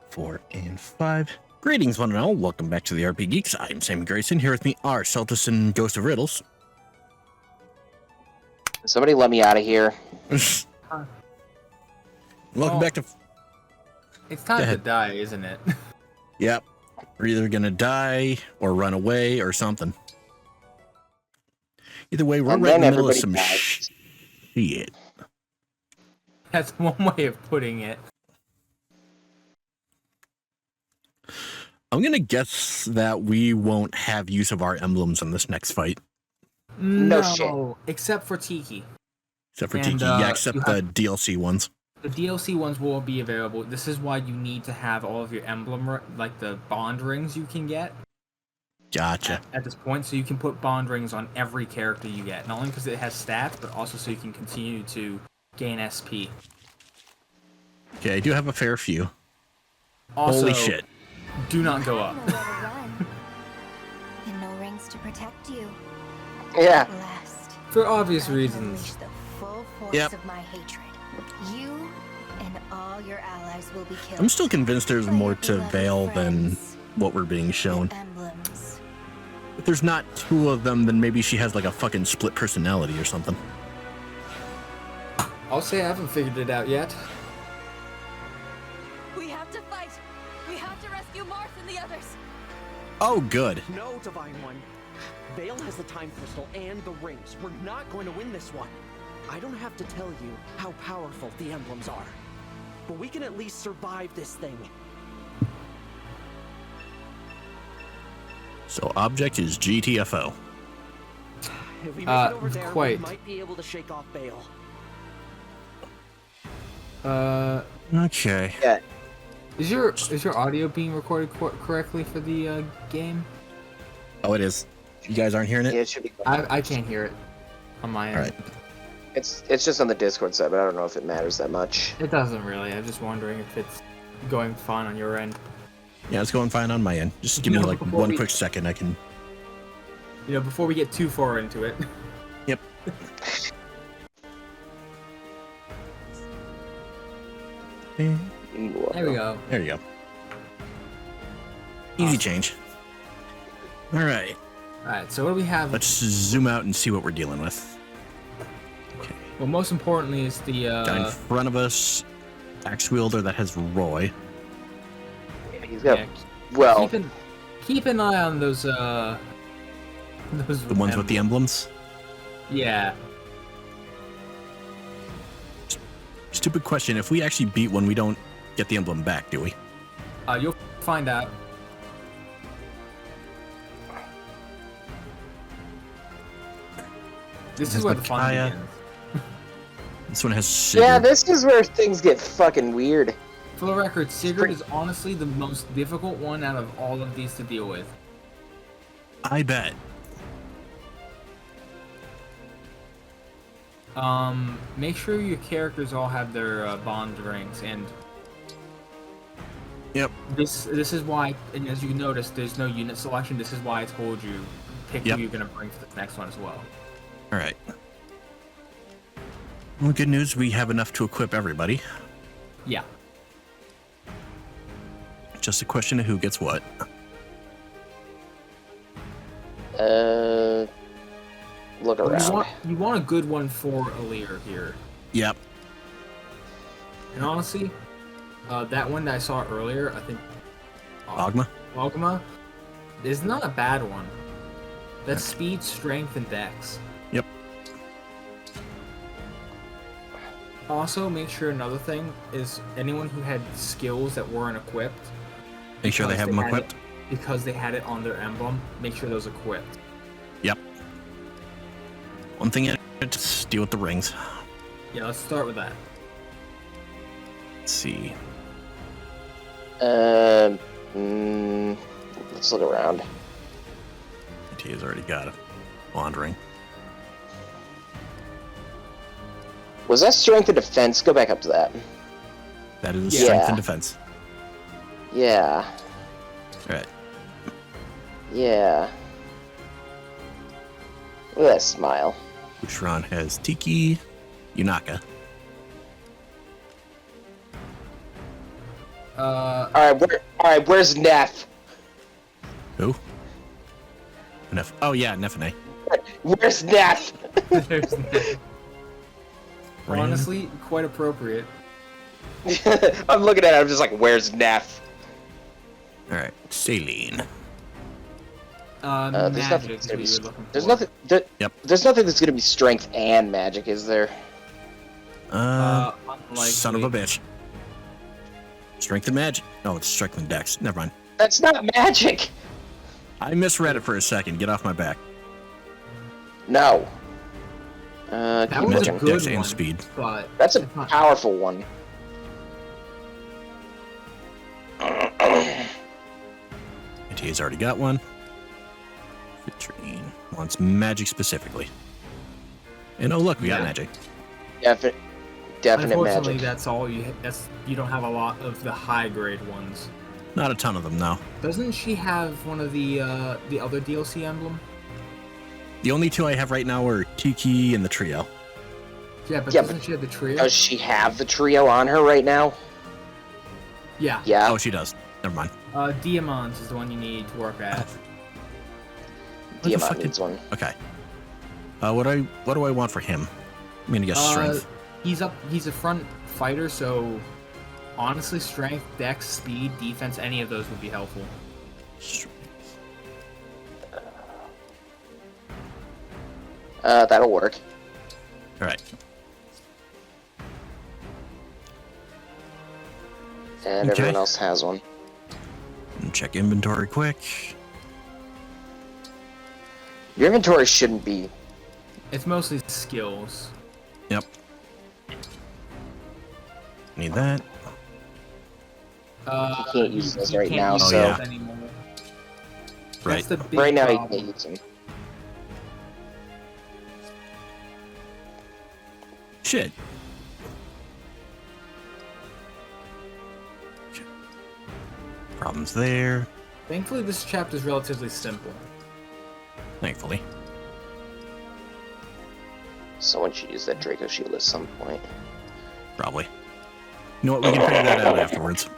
4 and 5. Greetings, one and all. Welcome back to the RP Geeks. I'm Sammy Grayson. Here with me are Celtus and Ghost of Riddles. Somebody let me out of here. Welcome back to... It's time to die, isn't it? Yep. We're either going to die or run away or something. Either way, we're right in the middle of some shit. That's one way of putting it. I'm going to guess that we won't have use of our emblems in this next fight. No shit. Except for Tiki. Except for Tiki, yeah, except the DLC ones. The DLC ones will be available. This is why you need to have all of your emblem, like the bond rings you can get. Gotcha. At this point, so you can put bond rings on every character you get. Not only because it has stats, but also so you can continue to gain SP. Okay, I do have a fair few. Also, holy shit. Do not go up. And no rings to protect you. Yeah. For obvious reasons. The full force Yep. of my hatred. You and all your allies will be killed. I'm still convinced there's more to Vale than what we're being shown. Emblems. If there's not two of them, then maybe she has like a fucking split personality or something. I'll say I haven't figured it out yet. We have to fight. We have to rescue Marth and the others. Oh, good. No, Divine One. Vale has the time crystal and the rings. We're not going to win this one. I don't have to tell you how powerful the emblems are. But we can at least survive this thing. So object is GTFO. If we make it over there, quite. we might be able to shake off Vale. Okay. Yeah. Is your audio being recorded correctly for the game? Oh, it is. You guys aren't hearing Yeah, it? it should be. I can't hear it on my end. All right. It's just on the Discord side, but I don't know if it matters that much. It doesn't really. I'm just wondering if it's going fine on your end. Yeah, it's going fine on my end. Just give me No, like before one we- quick second. I can... You know, before we get too far into it. Yep. There we go. There you go. Easy change. All right. Alright, so what do we have? Let's zoom out and see what we're dealing with. Okay. Well, most importantly is the Guy in front of us, axe wielder that has Roy. He's got. yeah, Well, keep an eye on those The ones with the emblems. Yeah. Stupid question. If we actually beat one, we don't get the emblem back, do we? You'll find out. This is where the fun Micaiah. begins. This one has Sigurd. yeah, this is where things get fucking weird. For the record, Sigurd is honestly the most difficult one out of all of these to deal with. I bet. Make sure your characters all have their bond rings, and Yep. this is why, and as you notice, there's no unit selection. This is why I told you pick Yep. who you're gonna bring for the next one as well. All right. Well, good news. We have enough to equip everybody. Yeah. Just a question of who gets what. Look Well, around. you want a good one for Alir here. Yep. And honestly, that one that I saw earlier, I think Ogma. Ogma, is not a bad one. That's speed, strength, and dex. Yep. Also, make sure another thing is anyone who had skills that weren't equipped. Make sure they have them had equipped. it- because they had it on their emblem, make sure those equipped. Yep. One thing I just deal with the rings. Yeah, let's start with that. Let's see. Let's look around. T has already got a wandering. Was that strength or defense? Go back up to that. That is Yeah. strength and defense. Yeah. All right. Yeah. Look at that smile. Ushran has Tiki, Yunaka. Alright, where's Neff? Who? Nef. Oh yeah, Nephine. Where's Neff? There's honestly quite appropriate. I'm looking at it, I'm just like, where's Neff? All right, Saline. There's nothing Magic that's is gonna what be. you're looking There's for. nothing. Yep. There's nothing that's gonna be strength and magic, is there? Unlikely. Son of a bitch. Strength and magic. No, it's strength and dex. Never mind. That's not magic. I misread it for a second. Get off my back. No. That keep was a Magic, looking. good dex, and one, speed. but That's a it's not- powerful one. ATA's already got one. Vitrine wants magic specifically. And oh look, we got Yeah. magic. Definite Unfortunately, magic. that's all you. You don't have a lot of the high grade ones. Not a ton of them, no. Doesn't she have one of the other DLC emblem? The only two I have right now are Tiki and the trio. Yeah, but Yeah, doesn't she have the trio? Does she have the trio on her right now? Yeah. Yeah. Oh, she does. Never mind. Diamond is the one you need to work at. What the fuck Diamond needs one. Okay. What do I want for him? I'm gonna guess strength. He's a front fighter, so honestly, strength, dex, speed, defense, any of those would be helpful. That'll work. All right. And Okay. everyone else has one. Check inventory quick. Your inventory shouldn't be. It's mostly skills. Yep. Need that. You can't use those you right can't now, use Oh, so yeah. those anymore. Right. That's the big right now you problem. can't use them. Shit. Problems there. Thankfully, this chapter is relatively simple. Thankfully. Someone should use that Draco shield at some point. Probably. You know what? We can figure that out afterwards.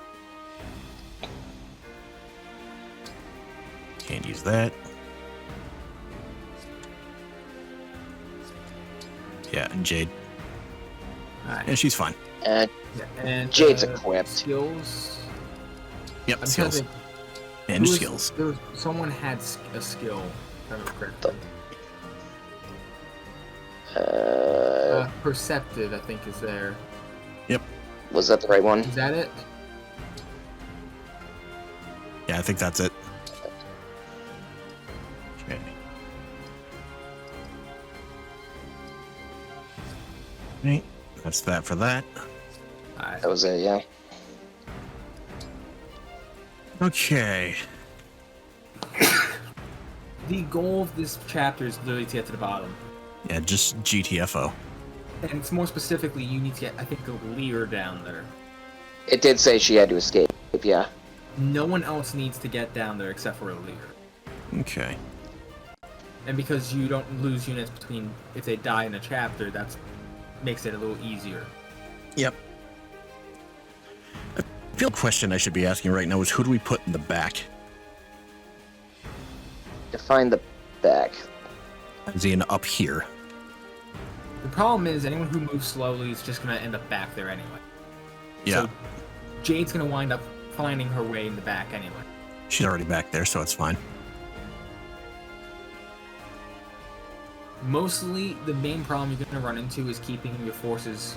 Can't use that. Yeah, and Jade. Alright. And she's fine. And And Jade's equipped. skills. Yep, I'm skills. trying to think, And who was- skills. There was, someone had a skill. If I remember correctly. Perceptive, I think, is there. Was that the right one? Is that it? Yeah, I think that's it. Okay. Right. That's that for that. Alright. That was it, yeah. Okay. The goal of this chapter is literally to get to the bottom. Yeah, just GTFO. And it's more specifically, you need to get, I think, a Lear down there. It did say she had to escape, yeah. No one else needs to get down there except for a Lear. Okay. And because you don't lose units between, if they die in a chapter, that makes it a little easier. Yep. I feel the question I should be asking right now is who do we put in the back? Define the back. As in up here. The problem is, anyone who moves slowly is just going to end up back there anyway. Yeah. So Jade's going to wind up finding her way in the back anyway. She's already back there, so it's fine. Mostly, the main problem you're going to run into is keeping your forces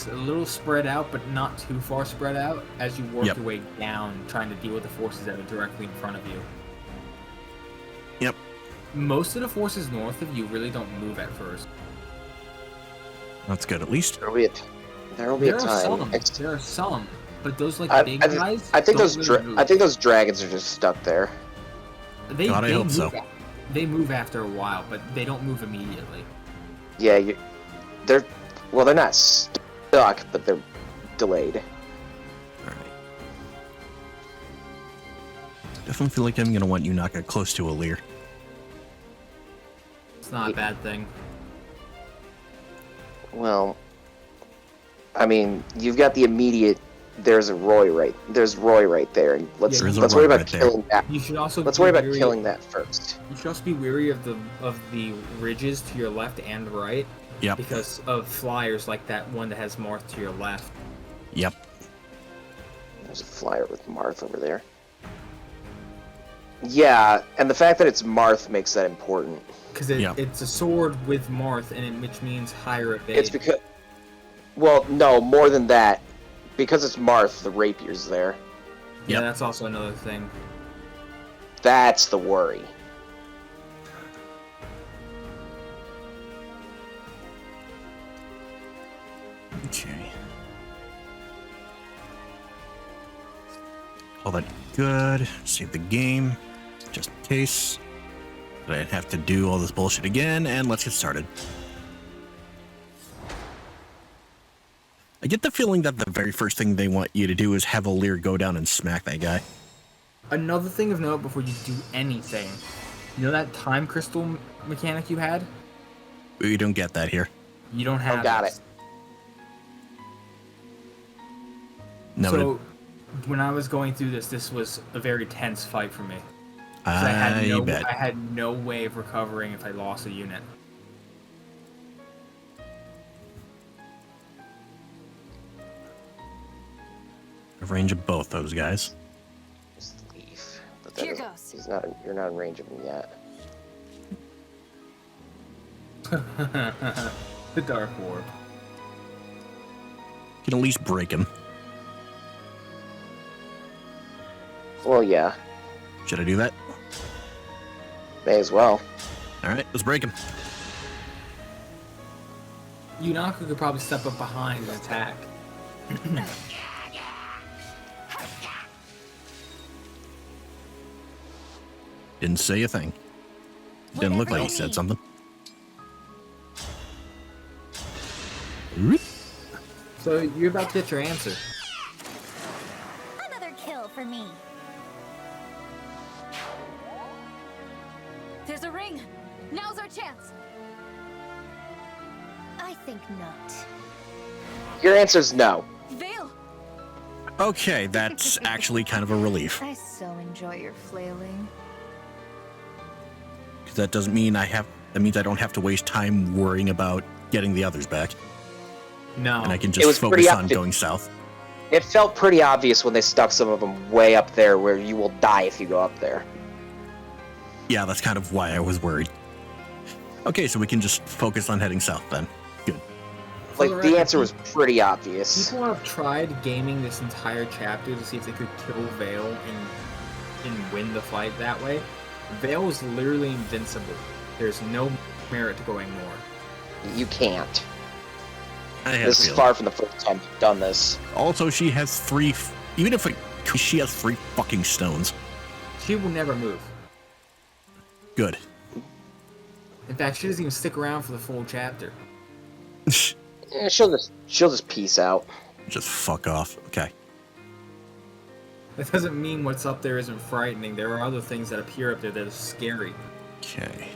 a little spread out, but not too far spread out as you work Yep. your way down, trying to deal with the forces that are directly in front of you. Yep. Most of the forces north of you really don't move at first. That's good at least. There will be a There are time. some. There are some, but those like I big think- guys. I think don't those really move. I think those dragons are just stuck there. They, God, I they hope move so. They move after a while, but they don't move immediately. Yeah, they're not stuck, but they're delayed. Alright. Definitely feel like I'm gonna want you not get close to a Lear. It's not a bad thing. Well, I mean, you've got the immediate there's Roy right there, and let's Yeah, let's Roy worry about right there. killing that. You should also Let's be worry about weary- killing that first. You should also be weary of the ridges to your left and right. Yep. Because of flyers like that one that has Marth to your left. Yep. There's a flyer with Marth over there. Yeah, and the fact that it's Marth makes that important. Because Yep. it's a sword with Marth, which means higher evade. It's because... Well, no, more than that. Because it's Marth, the rapier's there. Yeah, Yep. that's also another thing. That's the worry. Okay. All that good. Save the game, just in case. But I didn't have to do all this bullshit again, and let's get started. I get the feeling that the very first thing they want you to do is have a Lear go down and smack that guy. Another thing of note before you do anything, you know that time crystal mechanic you had? We don't get that here. You don't have got it. No, So, when I was going through this was a very tense fight for me. 'Cause I bet. I had no way of recovering if I lost a unit. Range of both those guys. Just leave. But Here that goes. you're not in range of him yet. The Dark War. You can at least break him. Well, yeah. Should I do that? May as well. All right, let's break him. Yunaka could probably step up behind and attack. Didn't say a thing. Didn't look like he said something. Oop. So you're about to get your answer. Another kill for me. There's a ring. Now's our chance. I think not. Your answer's no. Vale. Okay, that's actually kind of a relief. I so enjoy your flailing. Because that doesn't mean that means I don't have to waste time worrying about getting the others back. No. And I can It just was focus pretty on obvious. going south. It felt pretty obvious when they stuck some of them way up there where you will die if you go up there. Yeah, that's kind of why I was worried. Okay, so we can just focus on heading south then. Good. Like, For the record, answer was pretty obvious. People have tried gaming this entire chapter to see if they could kill Vale and win the fight that way. Vale is literally invincible. There's no merit to going more. You can't. I had This a is feeling. far from the first time you've done this. Also, she has she has 3 fucking stones. She will never move. Good. In fact, she doesn't even stick around for the full chapter. Yeah, she'll just peace out. Just fuck off. Okay. That doesn't mean what's up there isn't frightening. There are other things that appear up there that are scary. Okay.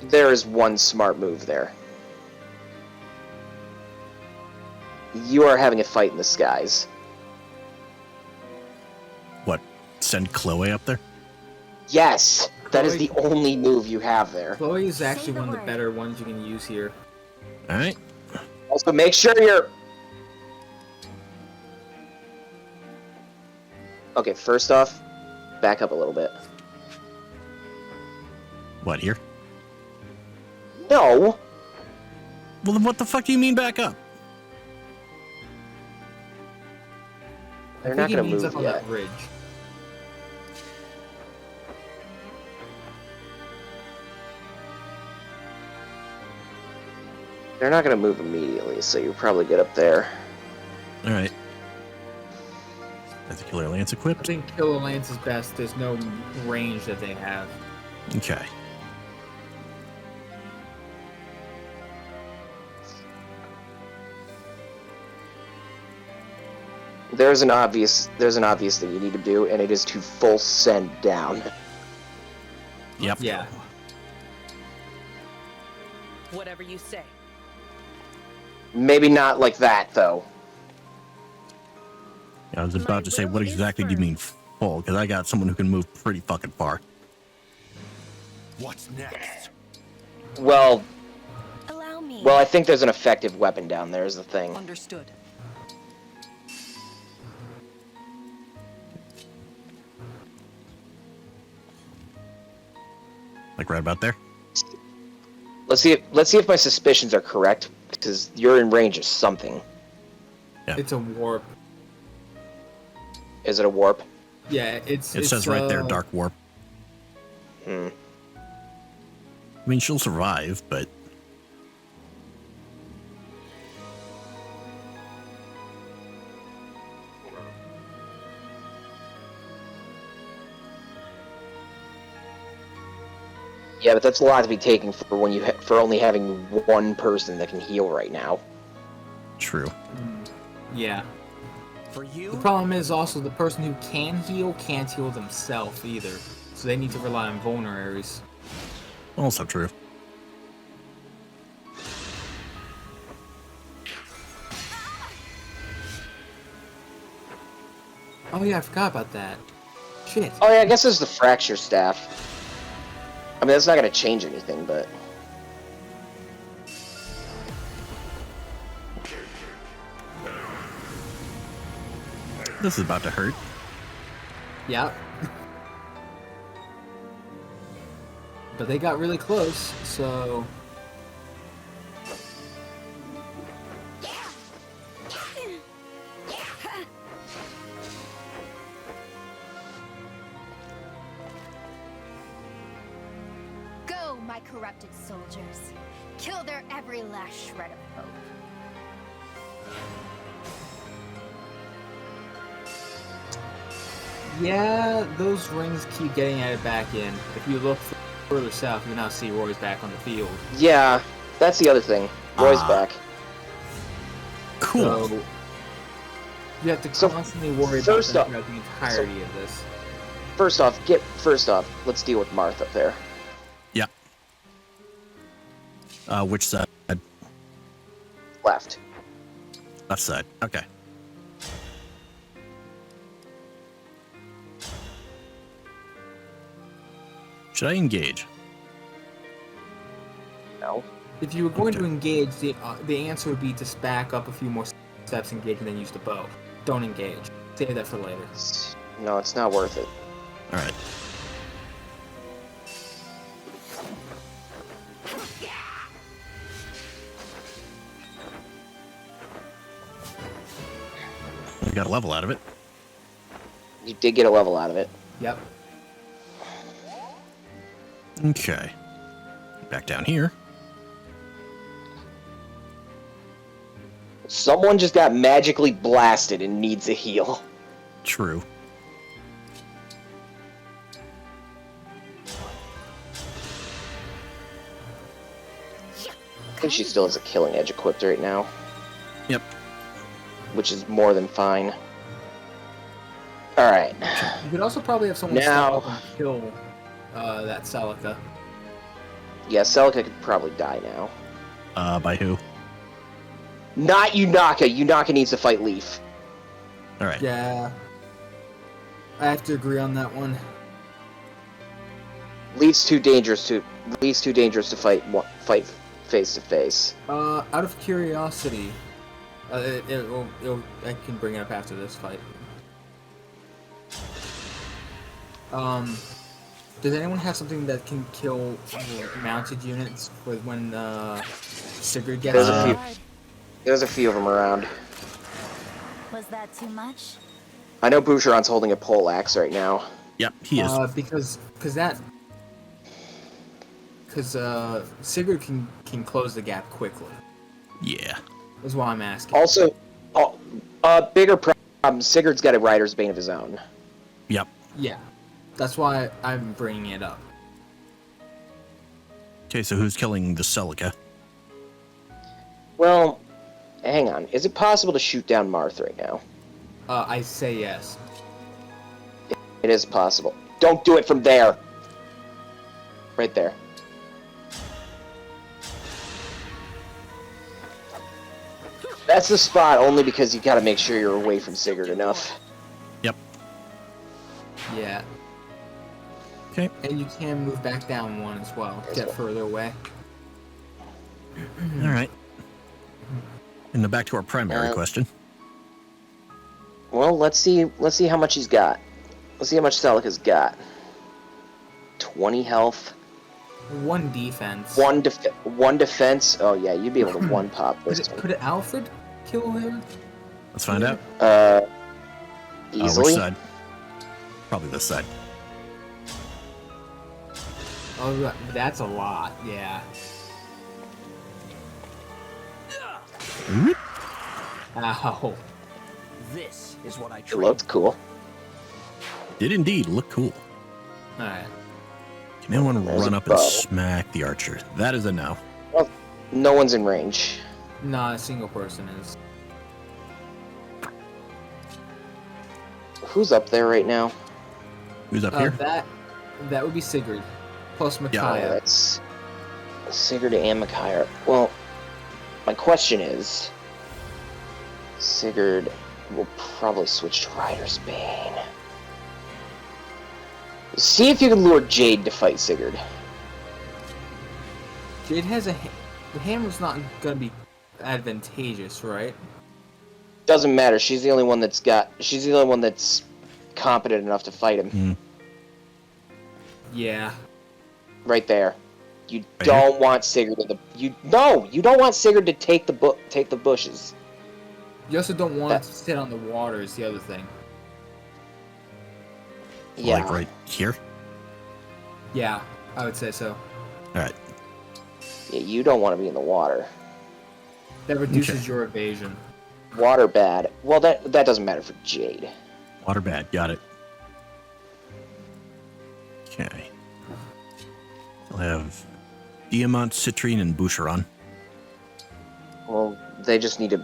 There is one smart move there. You are having a fight in the skies. What? Send Chloe up there? Yes! That is Chloe- the only move you have there. Chloe is actually the one of the word. better ones you can use here. Alright. Also, make sure you're... Okay, first off, back up a little bit. What, here? No! Well, then what the fuck do you mean back up? They're I not think gonna he means move up on yet. that bridge. They're not gonna move immediately, so you probably get up there. Alright. Has the Killer Lance I equipped? think Killer Lance is best. There's no range that they have. Okay. There's an obvious thing you need to do, and it is to full send down. Yep. Yeah. Whatever you say. Maybe not like that, though. I was about to say, what exactly do you mean full? Because I got someone who can move pretty fucking far. What's next? Well, Allow me. I think there's an effective weapon down there is the thing. Understood. Like right about there? Let's see if my suspicions are correct, because you're in range of something. Yeah. It's a warp. Is it a warp? Yeah, It says right there, dark warp. Hmm. I mean, she'll survive, but Yeah, but that's a lot to be taken for when for only having one person that can heal right now. true. Yeah. For you, The problem is also the person who can heal can't heal themselves either. So they need to rely on vulneraries. Also true. Oh yeah, I forgot about that. Shit. Oh yeah, I guess it's the fracture staff. I mean, that's not gonna change anything, but This is about to hurt. Yep. But they got really close, so... Go, my corrupted soldiers. Kill their every last shred of hope. Yeah, those rings keep getting added back in. If you look further south, you now see Roy's back on the field. yeah, that's the other thing. Roy's back. Cool. So you have to So, constantly worry about first them off- throughout the entirety of this. First off, let's deal with Marth up there. Yep. Which side? Left. Left side. Okay. Should I engage? No. If you were going to Okay. engage, the answer would be to back up a few more steps, engage, and then use the bow. Don't engage. Save that for later. No, it's not worth it. All right. We got a level out of it. You did get a level out of it. Yep. Okay. Back down here. Someone just got magically blasted and needs a heal. True. I think she still has a killing edge equipped right now, Yep. which is more than fine. Alright. You could also probably have someone Now- step up and kill that Celica. Yeah, Celica could probably die now. By who? Not Yunaka. Yunaka needs to fight Leaf. All right. Yeah. I have to agree on that one. Leaf's too dangerous to fight face to face. Out of curiosity, I can bring it up after this fight. Does anyone have something that can kill mounted units with when Sigurd gets There's a there? few. There's a few of them around. Was that too much? I know Boucheron's holding a pole axe right now. Yep, he is. Because Sigurd can close the gap quickly. Yeah. Is why I'm asking. Also, bigger problem, Sigurd's got a Rider's Bane of his own. Yep. Yeah, that's why I'm bringing it up. Okay, so who's killing the Celica? Well, hang on. Is it possible to shoot down Marth right now? I say yes. It is possible. Don't do it from there. Right there. That's the spot only because you gotta make sure you're away from Sigurd enough. Yep. Yeah. Okay. And you can move back down one as well. Get further away. All right. And then back to our primary question. Well, let's see how much he's got. Let's see how much Celica's got. 20 health. 1 defense. One defense. Oh yeah, you'd be able to one pop this one. Could Alfred kill him? Let's find out. Easily. Which side? Probably this side. Oh, that's a lot. Yeah. Ow. This is what I It trained. looked cool. Did indeed look cool. Alright. Can anyone There's run a up and bow. smack the archer? That is a no. Well, no one's in range. Nah, a single person is. Who's up there right now? Who's up here? That would be Sigurd. Plus Oh, Micaiah. that's Sigurd and Micaiah. Well, my question is, Sigurd will probably switch to Rider's Bane. See if you can lure Jade to fight Sigurd. Jade has the hammer's not gonna be advantageous, right? Doesn't matter. She's the only one that's competent enough to fight him. Yeah. Right there. You Right don't want Sigurd you don't want Sigurd to take the bushes. You also don't want it to sit on the water is the other thing. Yeah. Like right here? Yeah, I would say so. Alright. Yeah, you don't want to be in the water. That reduces Okay. your evasion. Water bad. Well, that doesn't matter for Jade. Water bad. Got it. Okay. I'll have Diamant, Citrine, and Boucheron. Well, they just need to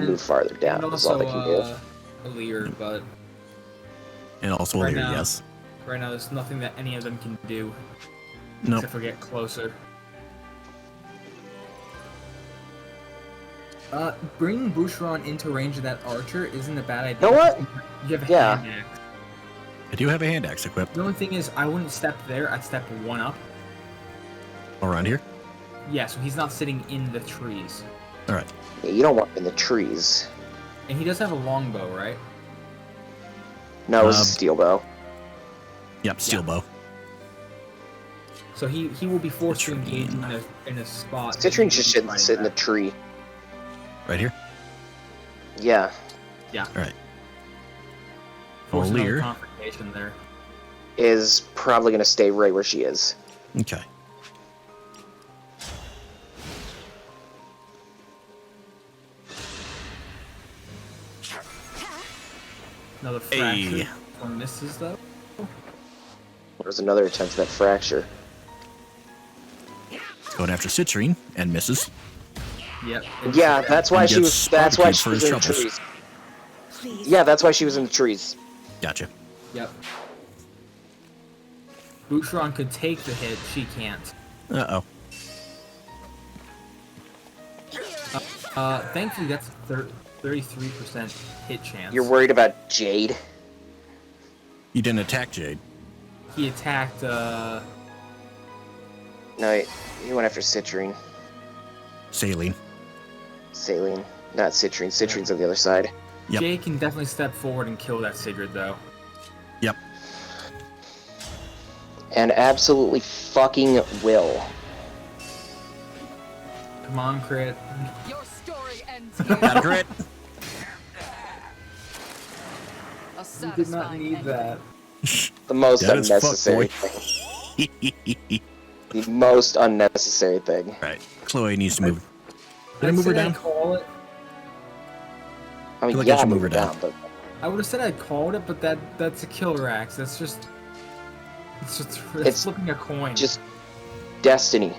move farther down. And That's all also, they can do. Lear, but And also Right Lear, now. yes. right now there's nothing that any of them can do. Nope. Except for get closer. Bringing Boucheron into range of that archer isn't a bad idea. You know what? You have a Yeah. hand axe. I do have a hand axe equipped. The only thing is, I wouldn't step there, I'd step one up. Around here? Yeah, so he's not sitting in the trees. Alright. Yeah, you don't want him in the trees. And he does have a longbow, right? No, it's a steel bow. Yep, steel bow. So he will be forced to engage Citrine. in a spot. Citrine should Right sit in the back. tree. Right here? Yeah. Alright. Force another Lear. confrontation there. Is probably going to stay right where she is. Okay. Another fracture. Hey. One misses though. There's another attempt at that fracture. Going after Citrine and misses. Yep. Yeah, that's why And she gets was. That's why barbecued she for was his in the troubles. trees. Yeah, that's why she was in the trees. Gotcha. Yep. Boucheron could take the hit, she can't. Uh-oh. Thankfully that's 33% hit chance. You're worried about Jade? You didn't attack Jade. He attacked, No, he went after Citrine. Saline. Saline. Not Citrine. Citrine's on the other side. Yep. Jay can definitely step forward and kill that Sigurd though. Yep. And absolutely fucking will. Come on, crit. Your story ends Got a here. crit. A You satisfying did not need ending. that. The most That is unnecessary fuckboy. thing. The most unnecessary thing. Right. Chloe needs to move. Did I I'd move her say I'd down? call it. I mean, feel like yeah, I should move move her down. but I would have said I called it, but that's a killer axe. That's just it's It's flipping a coin. just destiny.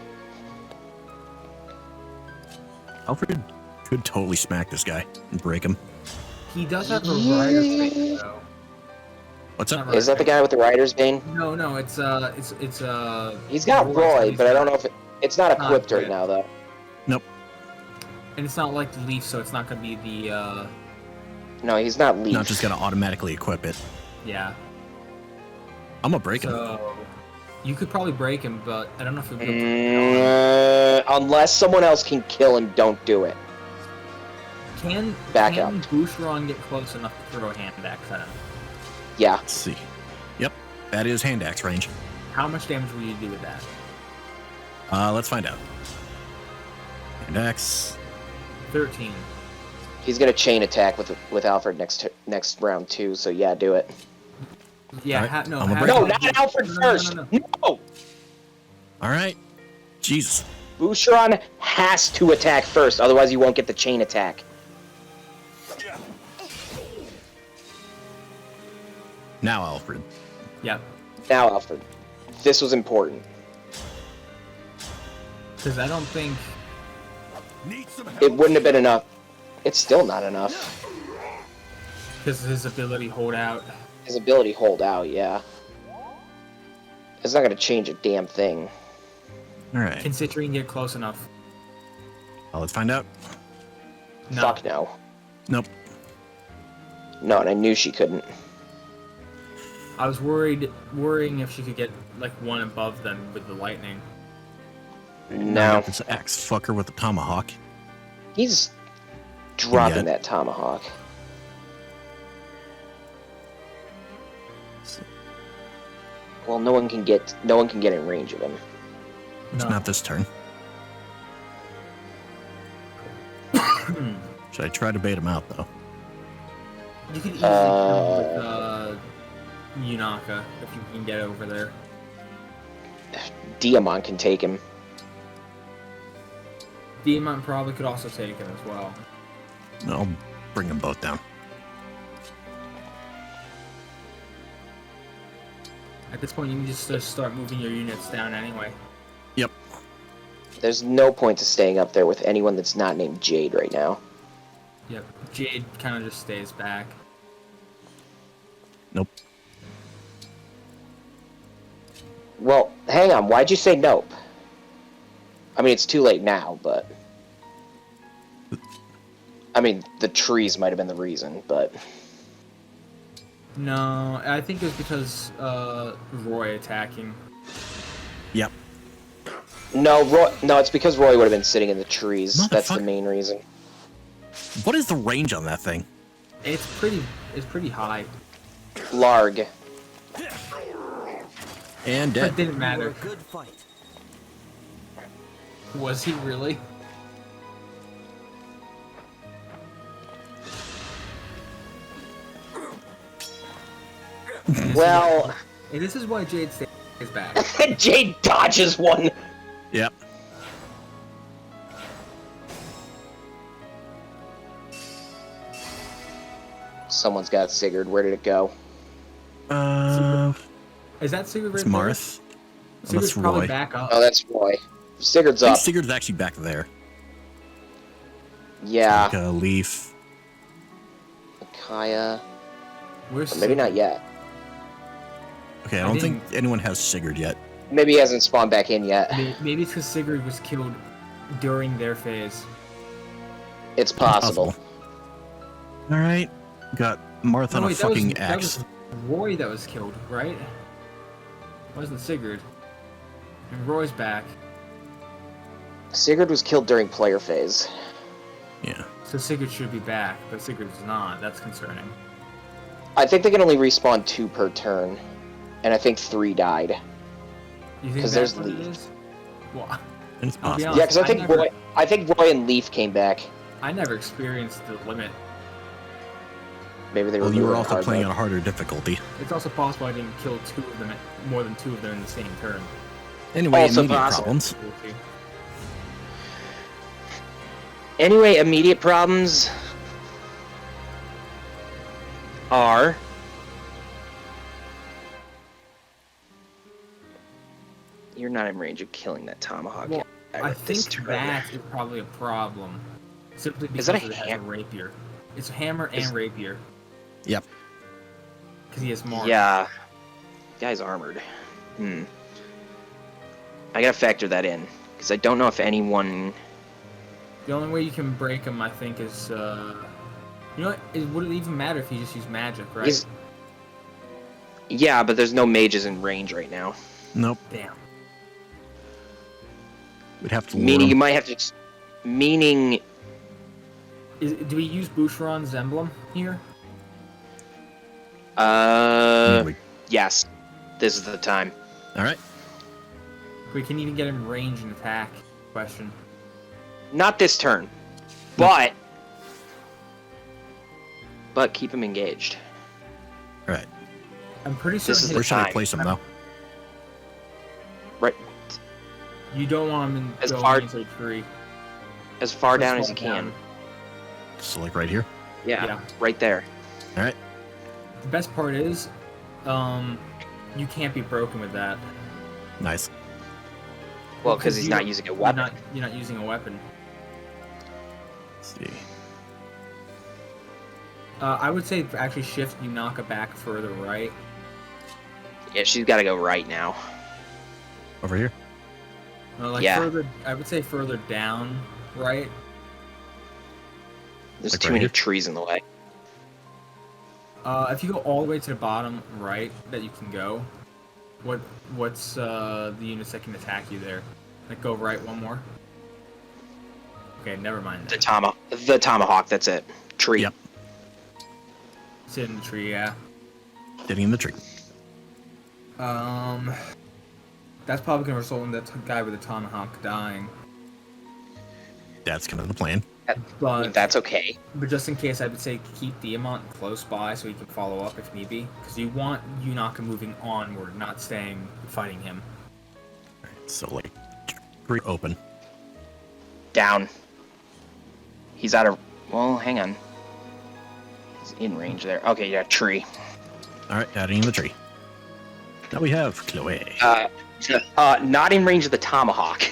Alfred could totally smack this guy and break him. he does have a rider's bane though. What's up? Not Is that the guy with the Rider's Bane? No, it's He's got Roy, but I don't know if it's not Not equipped right good. now though. Nope. And it's not like the Leaf, so it's not gonna be the, No, he's not Leaf. Not just gonna automatically equip it. yeah. I'm gonna break him. So, you could probably break him, but I don't know if you'll be able to. Unless someone else can kill him, don't do it. Can Back can up. Boucheron get close enough to throw a hand axe at him? Yeah. Let's see. Yep, that is hand axe range. How much damage will you do with that? Let's find out. Hand axe. 13. He's gonna chain attack with Alfred next round too. So yeah, do it. Yeah, Alright, no, I'm gonna have break No, him. not Alfred first. No. No. All right. Jesus. Boucheron has to attack first, otherwise you won't get the chain attack. Now, Alfred. Yep. Now, Alfred, this was important. Because I don't think... It wouldn't have been enough. It's still not enough. Because his ability hold out. His ability hold out, yeah. It's not gonna change a damn thing. All right. Can Citrine get close enough? Let's find out. No. Fuck no. Nope. No, and I knew she couldn't. I was worrying if she could get like one above them with the lightning. No. This axe fucker with the tomahawk. He's dropping Yet. that tomahawk. Well, no one can get in range of him. It's No. not this turn. Should I try to bait him out, though? You could easily kill with Yunaka if you can get over there. Diamond can take him. Diamond probably could also take it as well. I'll bring them both down. At this point, you can just start moving your units down anyway. Yep. There's no point to staying up there with anyone that's not named Jade right now. Yep. Jade kind of just stays back. Nope. Well, hang on. Why'd you say nope? I mean, it's too late now, but... I mean, the trees might have been the reason, but... No, I think it was because Roy attacking. Yep. No, it's because Roy would have been sitting in the trees. That's the Motherfucker. main reason. What is the range on that thing? It's pretty high. Larg. And But it dead. didn't You were a matter. good fight. Was he really? Well, And this is why Jade stays back. Jade dodges one. Yep. Someone's got Sigurd. Where did it go? Is that Sigurd right It's there? Marth. Sigurd's That's probably Roy. back up. Oh, that's Roy. Sigurd's I think up. Sigurd's actually back there. Yeah. Like a leaf. Kaya. Where's Or maybe not yet. Okay, I I don't think didn't- anyone has Sigurd yet. Maybe he hasn't spawned back in yet. Maybe it's because Sigurd was killed during their phase. It's possible. All right. Got Marth on a wait, fucking that axe. was Roy that was killed, right? Wasn't Sigurd. And Roy's back. Sigurd was killed during player phase. Yeah. So Sigurd should be back, but Sigurd's not. That's concerning. I think they can only respawn 2 per turn. And I think 3 died. You think 'Cause that's there's what it Leaf. is? Well, And it's I'll be possible. honest, Yeah, because I I think Roy and Leaf came back. I never experienced the limit. Maybe they were. Well, you were moving also hard playing mode. on a harder difficulty. It's also possible I didn't kill more than two of them in the same turn. Anyway, Also immediate possible. problems. Anyway, immediate problems are you're not in range of killing that tomahawk. Well, I at this think turn. that is probably a problem. Simply because Is that a it has a ham- rapier. It's a hammer and rapier. Yep. Because he has more. Yeah, guy's armored. I gotta factor that in because I don't know if anyone The only way you can break him, I think, is you know what? Would it even matter if he just used magic, right? Yeah, but there's no mages in range right now. Nope. Damn. We'd have to lure Meaning you him. might have to. Meaning. Do we use Boucheron's emblem here? Yes. This is the time. All right. We can even get him range and attack. Question. Not this turn, but keep him engaged. All right. I'm pretty This certain is his- Where should I time. place him, though? Right, you don't want him in As going far- into a tree. as far down Just as you fall can. down. So, like, right here? Yeah, right there. All right. The best part is, you can't be broken with that. Nice. Well, because he's not using a weapon. You're not using a weapon. Let's see. I would say actually shift. You knock it back further right. Yeah, she's got to go right now. Over here? Yeah. Further. I would say further down right. There's Like too right many here? trees in the way. If you go all the way to the bottom right that you can go, what's the units that can attack you there? Like go right one more. Okay, never mind The that. the tomahawk. That's it. Tree. Yep. Sit in the tree, yeah. Sitting in the tree. That's probably gonna result in that guy with the tomahawk dying. That's kind of the plan. But That's okay. just in case, I would say keep Diamant close by so he can follow up if need be, because you want Yunaka moving onward, not staying fighting him. All right. So, like, tree open. Down. He's out of. Well, hang on. He's in range there. Okay, yeah, tree. All right. Adding in the tree. Now we have Chloe. Not in range of the tomahawk.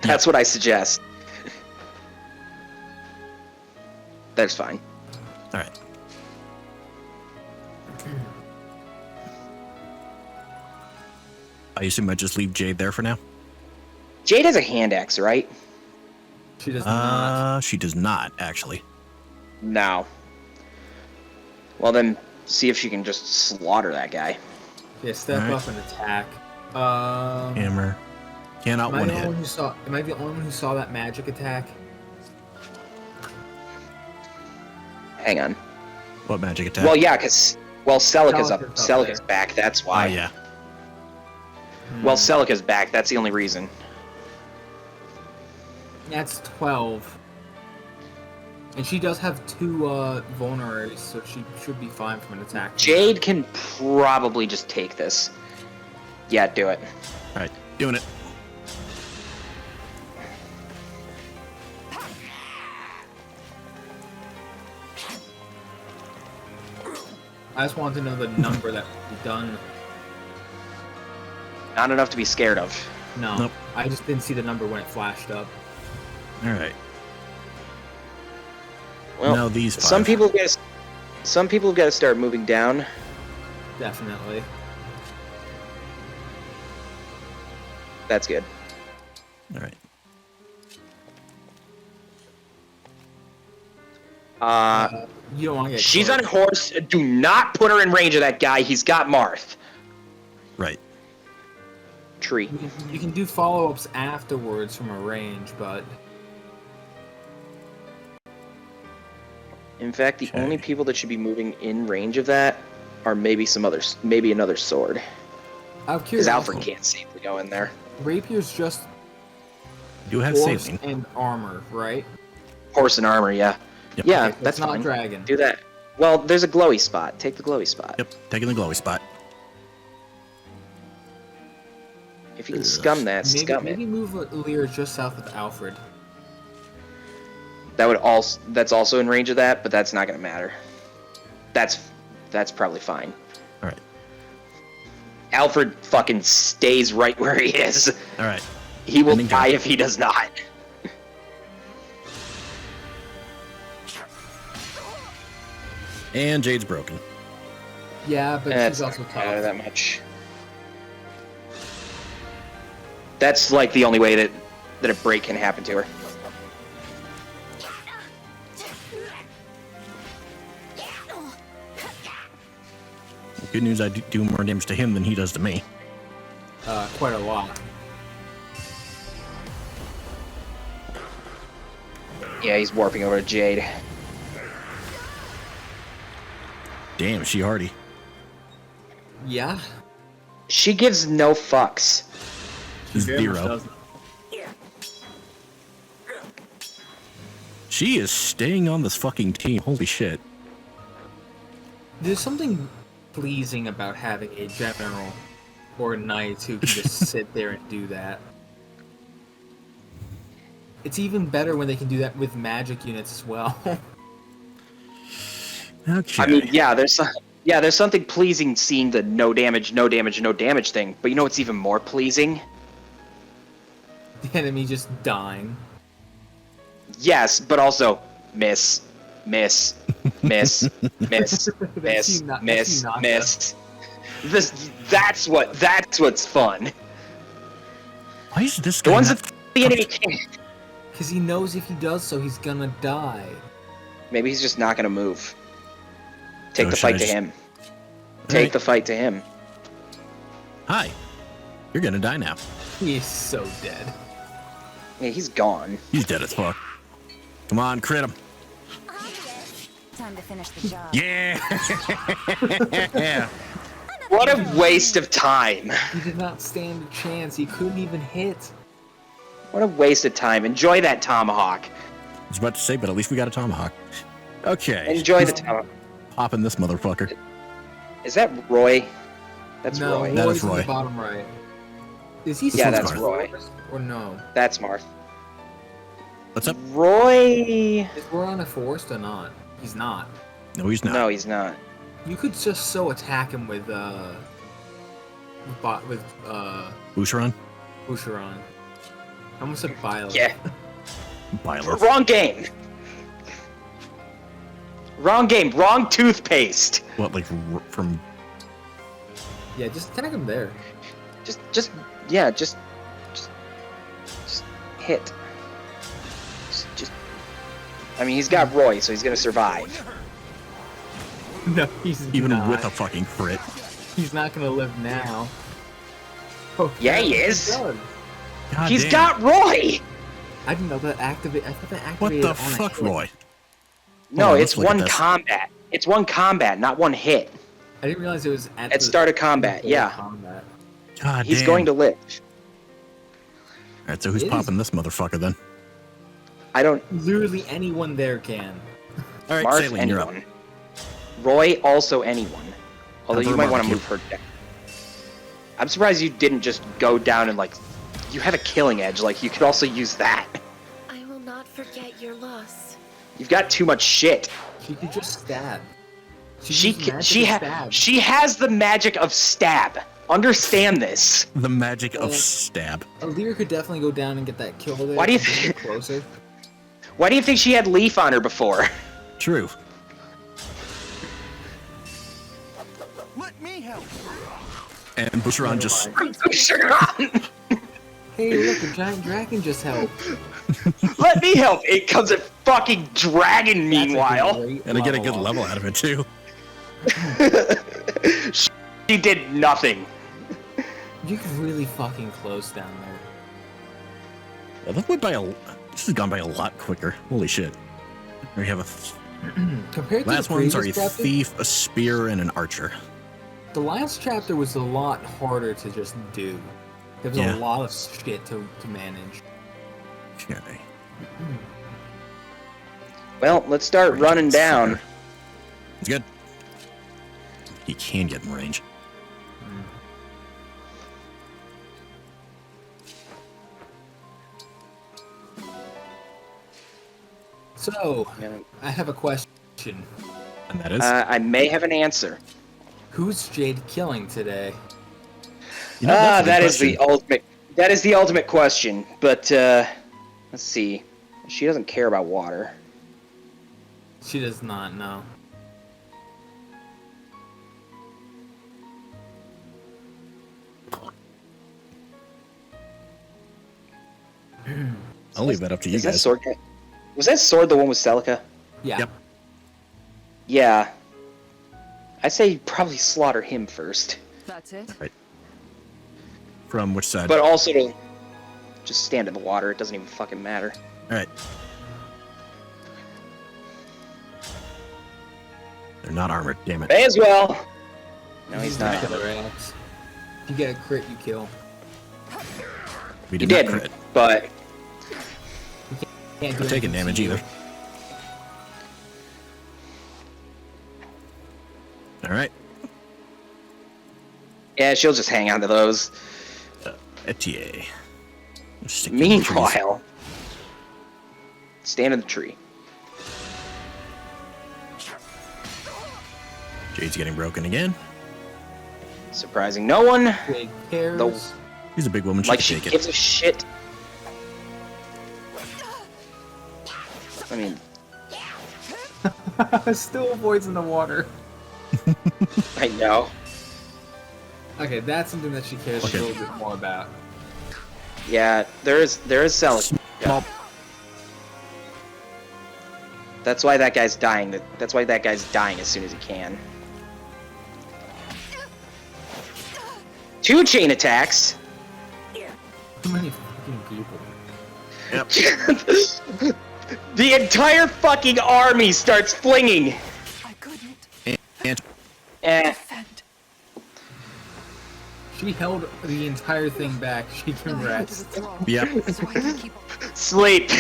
That's what I suggest. That's fine. All right. I assume I just leave Jade there for now? Jade has a hand axe, right? She does not. She does not, actually. No. Well, then see if she can just slaughter that guy. Yeah, step Alright. up and attack. Hammer. Cannot Am I one the hit. only one who saw? Am I the only one who saw that magic attack? Hang on. What magic attack? Well, yeah, because Celica's up. Celica's up Celica's there. back. That's Oh, why. yeah. Well, Celica's back. That's the only reason. That's 12. And she does have 2 vulneraries, so she should be fine from an attack. Jade can probably just take this. Yeah, do it. All right. Doing it. I just want to know the number that was done. Not enough to be scared of. No, Nope. I just didn't see the number when it flashed up. All right. Well, now these 5. some people have got to start moving down. Definitely. That's good. All right. You don't want to get. She's close. on a horse. Do not put her in range of that guy. He's got Marth. Right. Tree. You can do follow-ups afterwards from a range, but In fact, the Okay. only people that should be moving in range of that are maybe another sword. I'm Because curious. Alfred can't safely go in there. Rapier's just Do have horse saving. and armor, right? Horse and armor, yeah. Yep. Yeah, Okay, so that's it's not fine. dragon. Do that. Well, there's a glowy spot. Take the glowy spot. Yep. Taking the glowy spot. If you can scum that, Maybe, scum maybe it. move Lear just south of Alfred. That's also in range of that, but that's not gonna matter. That's probably fine. All right. Alfred fucking stays right where he is. All right. He will Ending turn. die if he does not. And Jade's broken. Yeah, but That's she's also not gonna matter tough. that much. That's like the only way that a break can happen to her. Good news, I do more damage to him than he does to me. Quite a lot. Yeah, he's warping over to Jade. Damn, is she hardy. Yeah. She gives no fucks. She very much Zero. doesn't. She is staying on this fucking team. Holy shit. There's something pleasing about having a general or a knight who can just sit there and do that. It's even better when they can do that with magic units as well. Okay. I mean, yeah, there's something pleasing seeing the no damage thing. But you know what's even more pleasing? The enemy just dying. Yes, but also miss, miss, miss, miss, miss, miss, miss. That's what's fun. Why is this The guy ones not- that the enemy can't. Because he knows if he does so, he's gonna die. Maybe he's just not gonna move. Take So the should I fight to just- him. All Take right. the fight to him. Hi. You're gonna die now. He is so dead. Yeah, he's gone. He's dead as fuck. Come on, crit him. Obvious. Time to finish the job. Yeah. What a waste of time. He did not stand a chance. He couldn't even hit. What a waste of time. Enjoy that tomahawk. I was about to say, but at least we got a tomahawk. Okay. Enjoy the tomahawk. Popping this motherfucker. Is that Roy? That's No, Roy. That Roy's is in Roy. the bottom right. Is he Yeah, still that's in Roy. forest or no? That's Marth. What's up? Roy. Is Roy on a forest or not? He's not. No, he's not. No, he's not. You could just so attack him with Boucheron? Boucheron. I almost said Violet. Yeah. Byleth. Wrong game. Wrong game. Wrong toothpaste. What, like from... Yeah, just attack him there. Just hit. Just. I mean, he's got Roy, so he's gonna survive. No, he's Even not. with a fucking crit. He's not gonna live now. Oh, Yeah, he he's is. done. God He's damn. got Roy. I didn't know that activate. I thought that What activated the on a fuck, hit. Roy? No, Hold on, it's let's look at one this. combat. It's one combat, not one hit. I didn't realize it was at At the start of combat, start of yeah. combat. God He's damn. going to live. Alright, so who's It is- popping this motherfucker then? I don't. Literally anyone there can. Alright, Marth, Saline, you're up. anyone. Roy, also anyone. Although you Emperor might want to barbecue. move her down. I'm surprised you didn't just go down and, like, you have a killing edge. Like, you could also use that. I will not forget your loss. You've got too much shit. She could just stab. She has the magic of stab. Understand this. The magic of Well- stab. Aleer could definitely go down and get that kill there. Why do you and get think- closer? Why do you think she had Leaf on her before? True. Let me help. And Boucheron just... Hey, look, a giant dragon just helped. Let me help. It comes a fucking dragon That's a meanwhile. great And I get a good up. level out of it, too. She did nothing. You get really fucking close down there. Yeah, that went by this has gone by a lot quicker. Holy shit. We have a... Compared to Last the ones are a previous chapter, thief, a spear, and an archer. the last chapter was a lot harder to just do. There was Yeah. a lot of shit to manage. Okay. Well, let's start running down. It's good. He can get in range. So, I have a question. And that is... I may have an answer. Who's Jade killing today? you know, that's a good That is the question. ultimate. That is the ultimate question. But let's see. She doesn't care about water. She does not know. I'll leave that up to you Is that guys. sword? Was that sword the one with Celica? Yeah. Yep. Yeah. I say probably slaughter him first. That's it? Right. From which side? But also to just stand in the water. It doesn't even fucking matter. Alright. They're not armored, damn it. May as well. No, he's not. Killer axe. If you get a crit, you kill. We He did not did, crit. but Can't do Not taking anything damage to you. either. Alright. yeah, she'll just hang on to those. Etier. Stick to the trees. Meanwhile, stand in the tree. Jade's getting broken again. Surprising no one. Big cares. The- She's a big woman. She Like can she take gives it. a shit. I mean, Still avoids in the water. I know. Okay, that's something that she cares Okay. a little bit more about. Yeah, there is Celica. Small. That's why that guy's dying. That's why that guy's dying as soon as he can. 2 chain attacks. Too many fucking people. Yep. The entire fucking army starts flinging. I couldn't And defend. She held the entire thing back. She can rest. yep. So I can keep Sleep.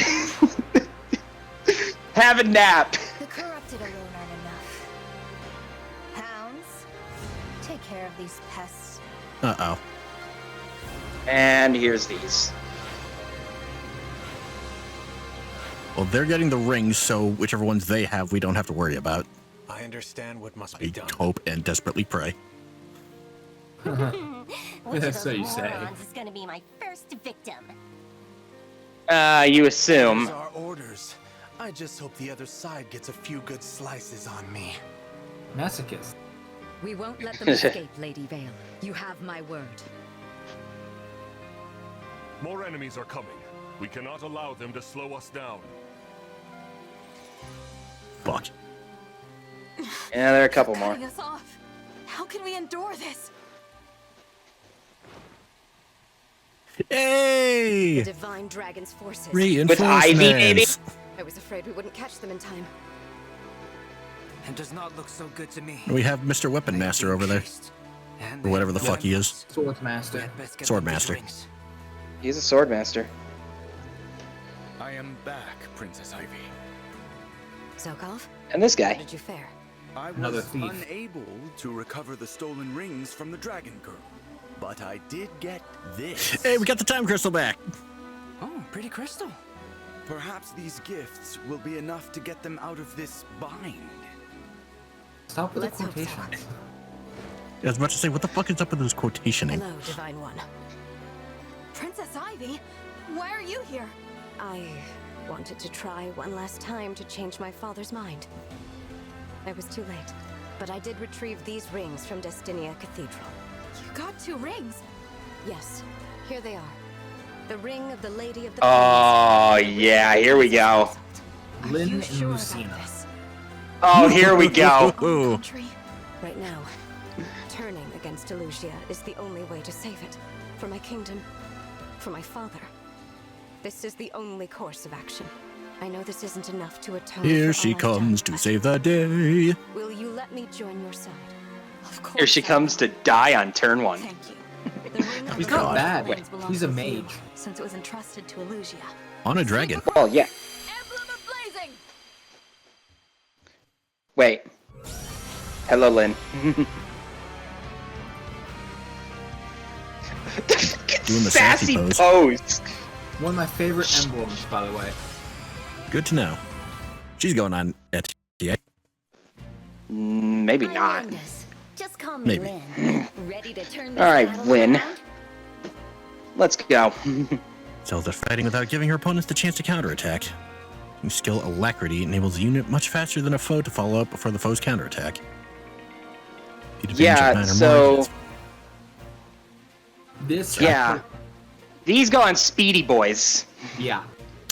Have a nap. The corrupted alone aren't enough. Hounds, take care of these pests. Uh-oh. And here's these. Well, they're getting the rings, so whichever ones they have, we don't have to worry about. I understand what must be I done. hope and desperately pray. Which That's of what those you say. morons is gonna be my first victim? You assume. These are orders. I just hope the other side gets a few good slices on me. Masochist. We won't let them escape, Lady Vale. You have my word. More enemies are coming. We cannot allow them to slow us down. Fuck. Yeah, there are a couple more. cutting us off. How can we endure this? Hey! Divine Dragon's forces. Reinforcements. Ivy, maybe? I was afraid we wouldn't catch them in time. It does not look so good to me. We have Mr. Weapon Master over there. Or whatever the fuck he is. Swords Master. Sword Master. He's a sword master. I am back, Princess Ivy. Zokov, And this how guy. did you fare? I Another was thief. unable to recover the stolen rings from the Dragon Girl, but I did get this. Hey, we got the time crystal back. Oh, pretty crystal. Perhaps these gifts will be enough to get them out of this bind. Stop with Let's the hope so. quotations. I was about to say, what the fuck is up with this quotationing? Hello, Divine One. Princess Ivy, why are you here? I wanted to try one last time to change my father's mind. I was too late, but I did retrieve these rings from Destinia Cathedral. You got 2 rings. Yes, here they are. The ring of the Lady of the Oh, Plains. yeah, here we go. Are Lynn you and sure about Lucina. this? Oh, here we go. Ooh. Country. Right now, turning against Elusia is the only way to save it. For my kingdom, for my father. This is the only course of action. I know this isn't enough to atone Here for she all I've done, comes to but save the day. Will you let me join your side? Of course. Here she comes to die on turn 1. Thank you. The ring of He's the not Lady bad. of the Plains belongs He's a with you, mage. since it was entrusted to Elusia. On a dragon. Oh, yeah. Emblem of blazing. Wait. Hello, Lynn. Doing the sassy sassy pose. One of my favorite emblems, by the way. Good to know. She's going on Etier. Maybe not. Just call me Maybe. Lynn. Ready to turn this All right, battle Lynn. around? Let's go. Zelda fighting without giving her opponents the chance to counterattack. New skill Alacrity enables the unit much faster than a foe to follow up before the foe's counterattack. Get advantage of Yeah, minor so margins. This. yeah, these go on Speedy Boys. Yeah.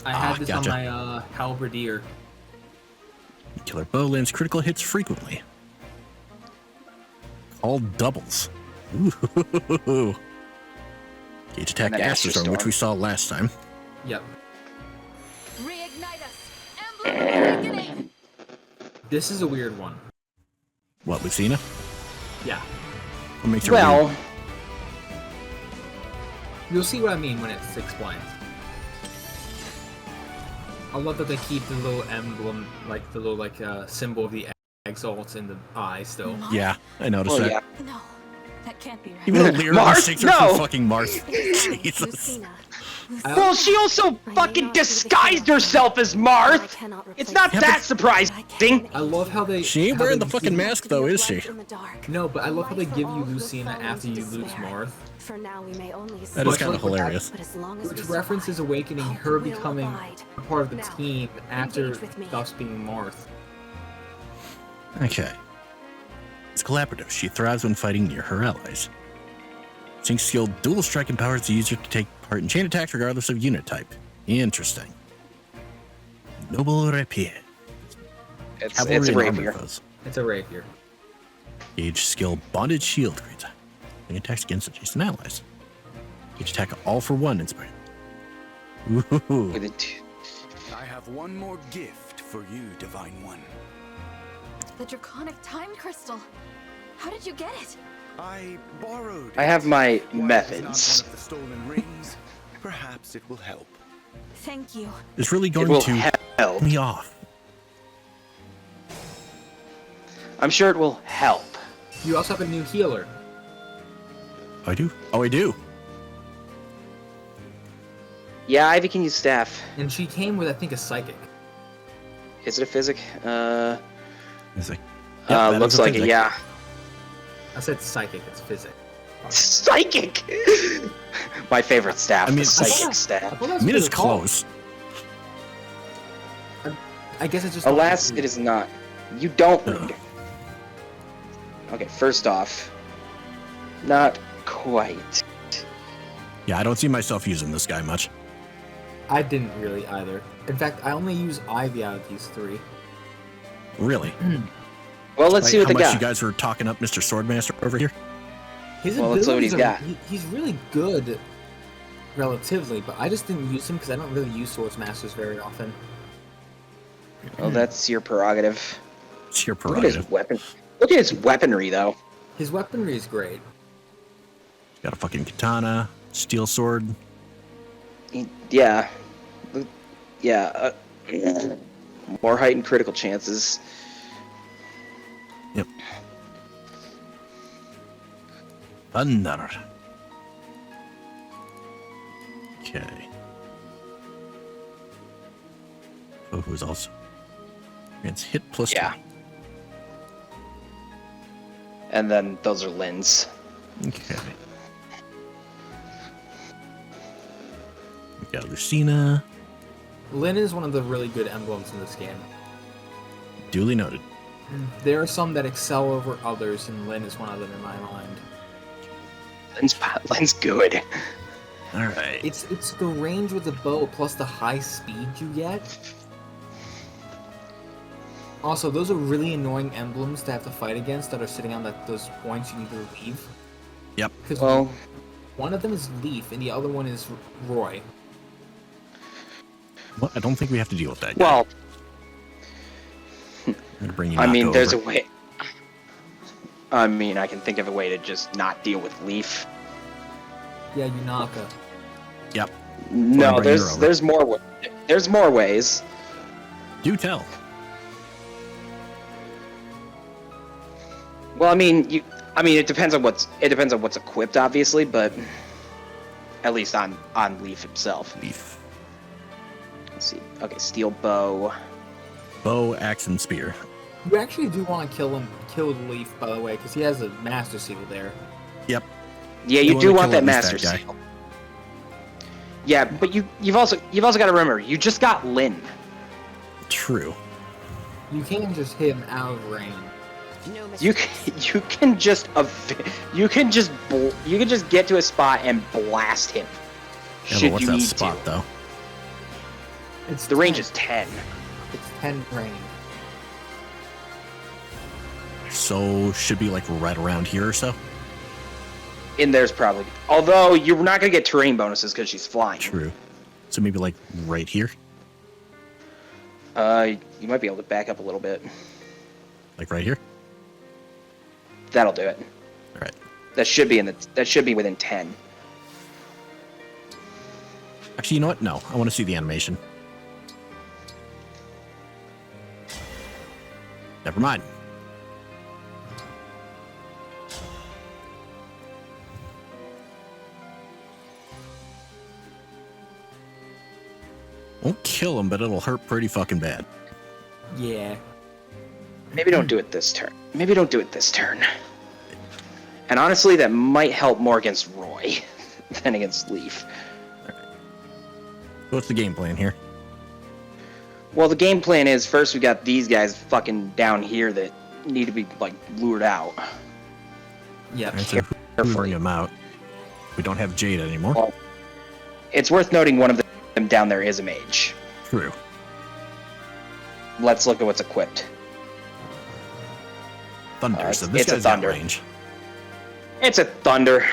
I had this gotcha. on my halberdier. Killer bow lands critical hits frequently. All doubles. Ooh. Gauge attack And then Astro Storm, which Storm. we saw last time. Yep. Reignite us! Emblem awakening! This is a weird one. What, Lucina? Yeah. What makes her Well, weird? You'll see what I mean when it's explained. I love that they keep the little emblem, like the little symbol of the exalt in the eye still. Yeah, I noticed well, that. yeah. No, that can't be right. Even though Lyra Marth? mistakes her No! for fucking Marth. Jesus. Lucina, Well, she also fucking disguised herself as Marth. It's not that surprising. I love how they. She ain't how wearing they the fucking give- mask, though, is she? No, but I love how they give you Lucina after you lose Marth. For now, we may only That is But kind of like, hilarious. But as long as Which we references survive, awakening hope her will becoming abide. a part of the Now, team after engage with me. Duff's being Marth. Okay. It's collaborative. She thrives when fighting near her allies. Sync skill dual strike empowers the user to take part in chain attacks regardless of unit type. Interesting. Noble rapier. It's Cavalry a and armored rapier. foes. It's a rapier. Gauge skill bonded shield creates attacks against adjacent allies. Gauge attack all for one inspired. Ooh. With it. I have one more gift for you, Divine One. The draconic time crystal. How did you get it? I borrowed I have it. my While it is not methods. one of the stolen rings, perhaps it will help. Thank you. It's really It going will to help. me off. I'm sure it will help. You also have a new healer. I do? Oh, I do. Yeah, Ivy can use staff. And she came with, I think, a psychic. Is it a physic? It's like, that Looks is a like it, physic. yeah. I said psychic, it's physic. Psychic! My favorite staff, I mean, the psychic I staff. thought I that's mean, what it's it's called. close. I guess it's just. Alas, it is not. You don't No. read. Okay, first off, not quite. Yeah, I don't see myself using this guy much. I didn't really either. In fact, I only use Ivy out of these three. Really. Well, let's see what how they much got. you guys were talking up Mr. Swordmaster over here. His Well, let's see what abilities he's got. He's really good, relatively, but I just didn't use him because I don't really use Swords Masters very often. Well, that's your prerogative. It's your Look at his prerogative. weapon. Look at his weaponry, though. His weaponry is great. Got a fucking katana, steel sword. Yeah. Yeah. More heightened critical chances. Yep. Thunder. Okay. Oh, who's also? It's hit plus Yeah. And then those are Lynn's. 2. Okay. We got Lucina. Lyn is one of the really good emblems in this game. Duly noted. There are some that excel over others, and Lyn is one of them in my mind. Lynn's good. All right. It's the range with the bow plus the high speed you get. Also, those are really annoying emblems to have to fight against that are sitting on those points you need to leave. Yep. Because Well, one of them is Leaf and the other one is Roy. Well, I don't think we have to deal with that. Guy. well, I'm gonna bring you. I mean, Nako there's a over. way. I mean, I can think of a way to just not deal with Leaf. Yeah, Yunaka. Yep. No, bring her over. there's more. There's more ways. Do tell. Well, I mean, it depends on what's equipped, obviously, but at least on Leaf himself. Leaf. Let's see. Okay, steel bow. Bow, axe, and spear. You actually do want to kill Leaf, by the way, because he has a Master Seal there. Yep. Yeah, You you do wanna want kill that at least Master that guy. Seal. Yeah, but you've also got to remember, you just got Lyn. True. You can't just hit him out of range. You can just get to a spot and blast him. Yeah, Should but what's you that need spot to. though? It's The range 10. is 10. It's 10 range. So should be like right around here or so. In there's probably. Although you're not gonna get terrain bonuses because she's flying. True. So maybe like right here. You might be able to back up a little bit. Like right here. That'll do it. All right. That should be within 10. Actually, you know what? No, I want to see the animation. Never mind. Won't kill him, but it'll hurt pretty fucking bad. Yeah. Maybe don't do it this turn. Maybe don't do it this turn. And honestly, that might help more against Roy than against Leaf. What's the game plan here? Well, the game plan is first we got these guys fucking down here that need to be like lured out. Yep. Right, so who's bring them out? We don't have Jade anymore. Well, it's worth noting one of them down there is a mage. True. Let's look at what's equipped. Thunder. So this it's a guy's got thunder. range. It's a thunder.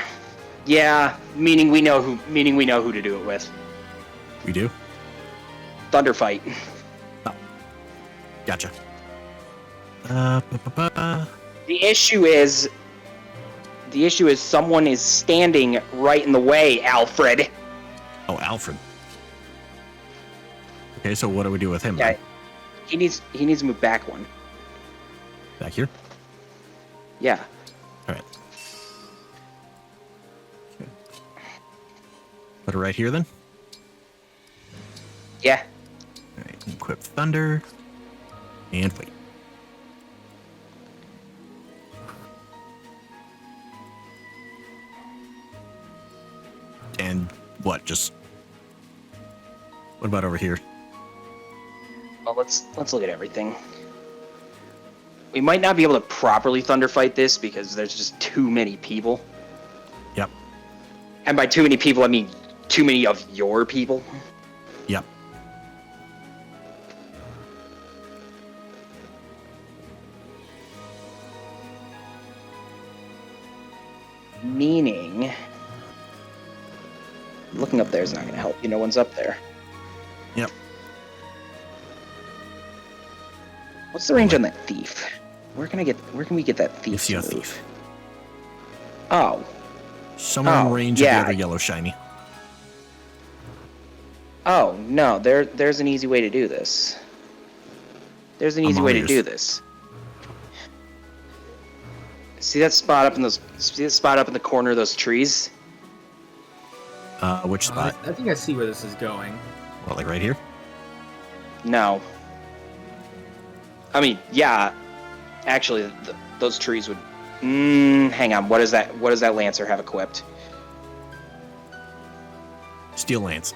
Yeah, meaning we know who to do it with. We do. Thunder fight. Oh. Gotcha. The The issue is someone is standing right in the way, Alfred. Oh, Alfred. Okay, so what do we do with him? Yeah, then? he needs to move back one. Back here? Yeah. All right. Okay. Put it right here then? Yeah. All right, equip Thunder. And wait. And what? Just... What about over here? Well, let's look at everything. We might not be able to properly thunder fight this because there's just too many people. Yep. And by too many people, I mean too many of your people. Yep. Meaning, looking up there is not going to help you. No one's up there. Yep. What's the range on that thief? Where can we get that thief? You see a to move? thief. Oh. Somewhere in Oh, range yeah. of the other yellow shiny. Oh, no, there's an easy way to do this. There's an easy way to do this. See that spot up in the corner of those trees? Which spot? I think I see where this is going. What, like right here? No. I mean, yeah. Actually, those trees would... hang on. What does that Lancer have equipped? Steel Lance.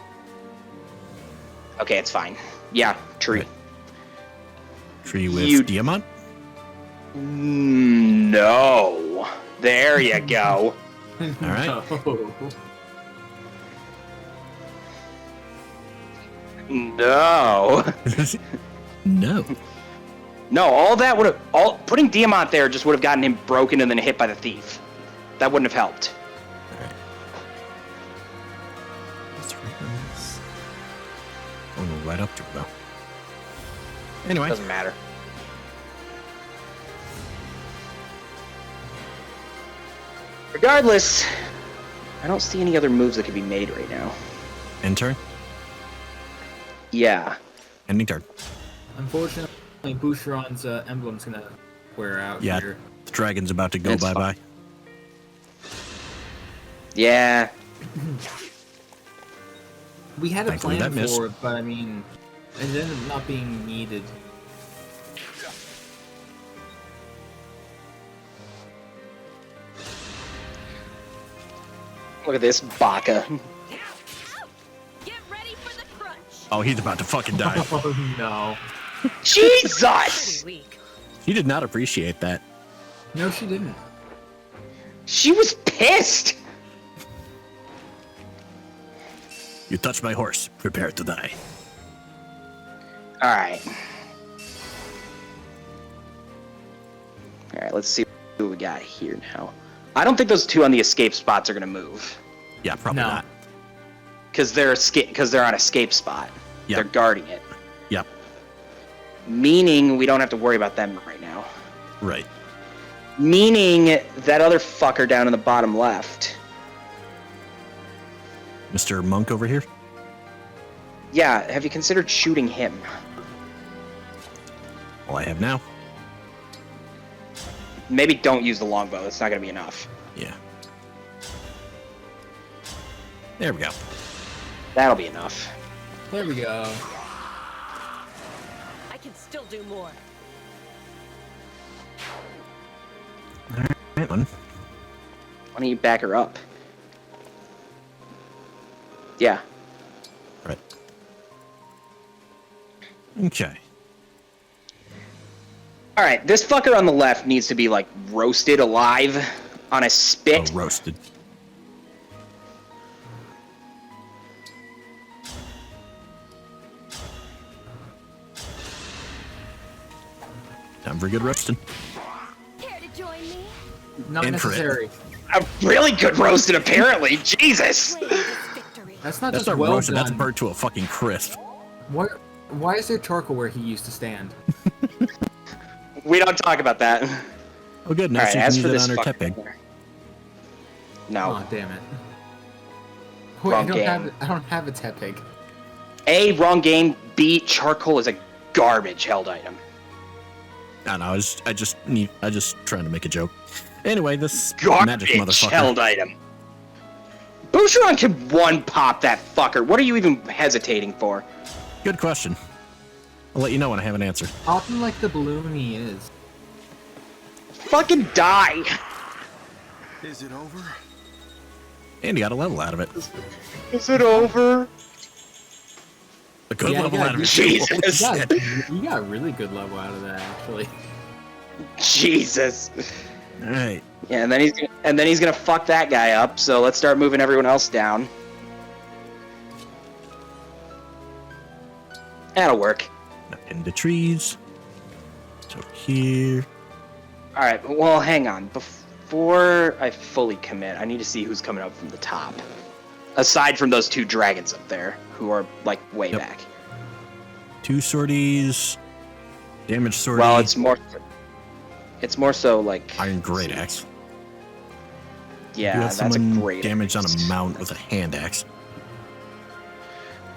Okay, it's fine. Yeah, tree. Right. Tree with Diamant? No. There you go. All right. No. No. No, putting Diamant there just would have gotten him broken and then hit by the thief. That wouldn't have helped. Going right up to it though. Anyway. Doesn't matter. Regardless, I don't see any other moves that could be made right now. End turn? Yeah. Ending turn. Unfortunately, Boucheron's emblem's gonna wear out Yeah, here. the dragon's about to go It's bye-bye. Yeah. We had a Thankfully, plan that missed. for it, but I mean, it ended up not being needed. Look at this Baka. Get ready for the crunch. Oh, he's about to fucking die. Oh no. Jesus! He did not appreciate that. No, she didn't. She was pissed! You touch my horse. Prepare to die. Alright. All right, let's see what we got here now. I don't think those two on the escape spots are gonna move. Yeah, probably No. not. Because they're on escape spot. Yep. They're guarding it. Yep. Meaning we don't have to worry about them right now. Right. Meaning that other fucker down in the bottom left. Mr. Monk over here? Yeah, have you considered shooting him? Well, I have now. Maybe don't use the longbow. It's not going to be enough. Yeah. There we go. That'll be enough. There we go. I can still do more. Right one. Why don't you back her up? Yeah. Right. Okay. All right, this fucker on the left needs to be, like, roasted alive on a spit. Oh, roasted. Time for a good roasting. Care to join me? Not And crit. necessary. A really good roasted, apparently. Jesus. Claim this victory. That's not That's just not well roasted, done. that's burnt to a fucking crisp. Why is there charcoal where he used to stand? We don't talk about that. Oh, good. Now All she right, can as use for it this on her fucker tepig. there. No. Oh, damn it. Wait, Wrong game. I don't have a tepig. A, wrong game. B, charcoal is a garbage held item. I know, I just trying to make a joke. Anyway, this magic Garbage motherfucker. held item. Boucheron can one-pop that fucker. What are you even hesitating for? Good question. I'll let you know when I have an answer. Often like the balloon he is. Fucking die. Is it over? And you got a level out of it. Is it over? A good Yeah, level yeah, out of it. Jesus. Holy shit. You got a really good level out of that, actually. Jesus. All right. Yeah, and then he's gonna fuck that guy up. So let's start moving everyone else down. That'll work. Now into trees. So here. All right. Well, hang on. Before I fully commit, I need to see who's coming up from the top. Aside from those two dragons up there, who are like way Yep. back. 2 sorties. Damage sortie. Well, it's more so like Iron Great Axe. You Yeah, got that's a someone great damaged on axe. a mount with a hand axe.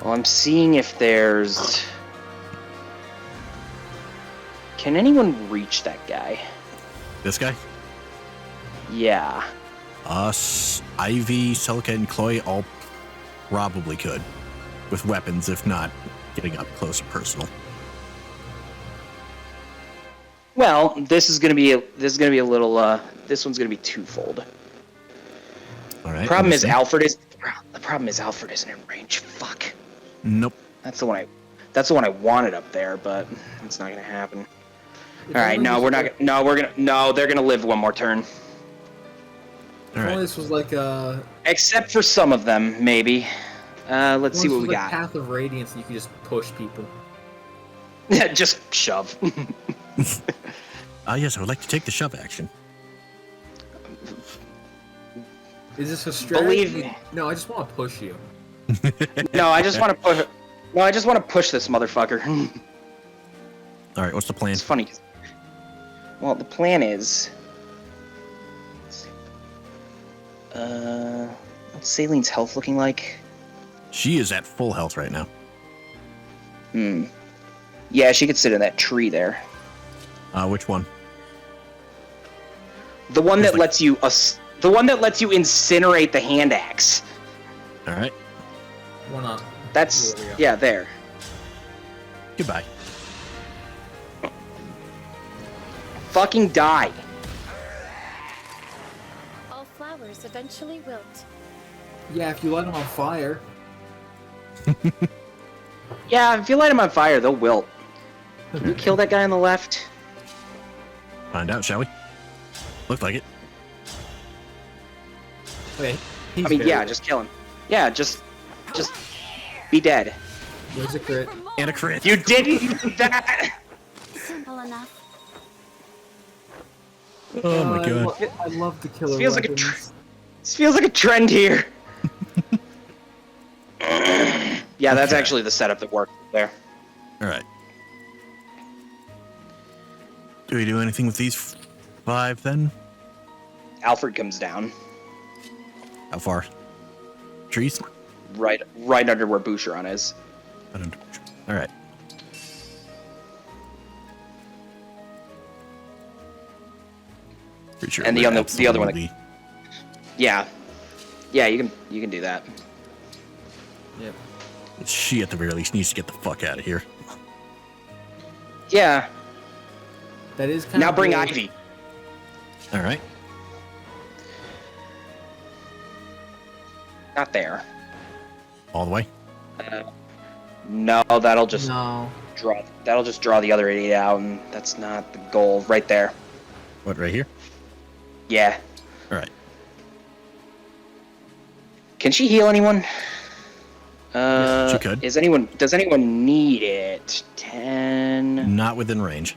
Well, I'm seeing if there's. Can anyone reach that guy? This guy? Yeah. Us, Ivy, Celica, and Chloe all probably could. With weapons, if not getting up close and personal. Well, this is gonna be a little. This one's gonna be twofold. All right. The problem understand. is Alfred isn't in range. Fuck. Nope. That's the one I wanted up there, but it's not gonna happen. If All right, only no, this we're was not. No, they're gonna live one more turn. All If only right. this was like a. Except for some of them, maybe. Let's see what we got. Path of Radiance, and you can just push people. Just shove. Yes, I would like to take the shove action. Is this a strategy? Believe me. No, I just want to push you. No, I just want to push. No, I just want to push this motherfucker. All right, what's the plan? It's funny. Well, the plan is. What's Saileen's health looking like? She is at full health right now. Yeah, she could sit in that tree there. Which one? The one There's that like- lets you. The one that lets you incinerate the hand axe. All right. One up. That's There we go. yeah, there. Goodbye. Fucking die. All flowers eventually wilt. Yeah, if you light them on fire. Yeah, if you light them on fire, they'll wilt. Can you kill that guy on the left? Find out, shall we? Looked like it. Okay. I mean, yeah, just kill him. Yeah, just be dead. There's a crit. And a crit. You didn't do that. Simple enough. Oh my god. I love the killer This feels weapons. this feels like a trend here. Yeah, that's Okay. actually the setup that worked there. All right. Do we do anything with these 5 then? Alfred comes down How far? Trees? right under where Boucheron is. All right. Pretty sure And we're the other one. absolutely- Yeah, you can do that. Yep. She at the very least needs to get the fuck out of here. Yeah. That is kind Now of bring weird. Ivy. All right. Not there. All the way. No, that'll just No. draw. That'll just draw the other idiot out, and that's not the goal. Right there. What, right here? Yeah. All right. Can she heal anyone? She could. Does anyone need it? 10. Not within range.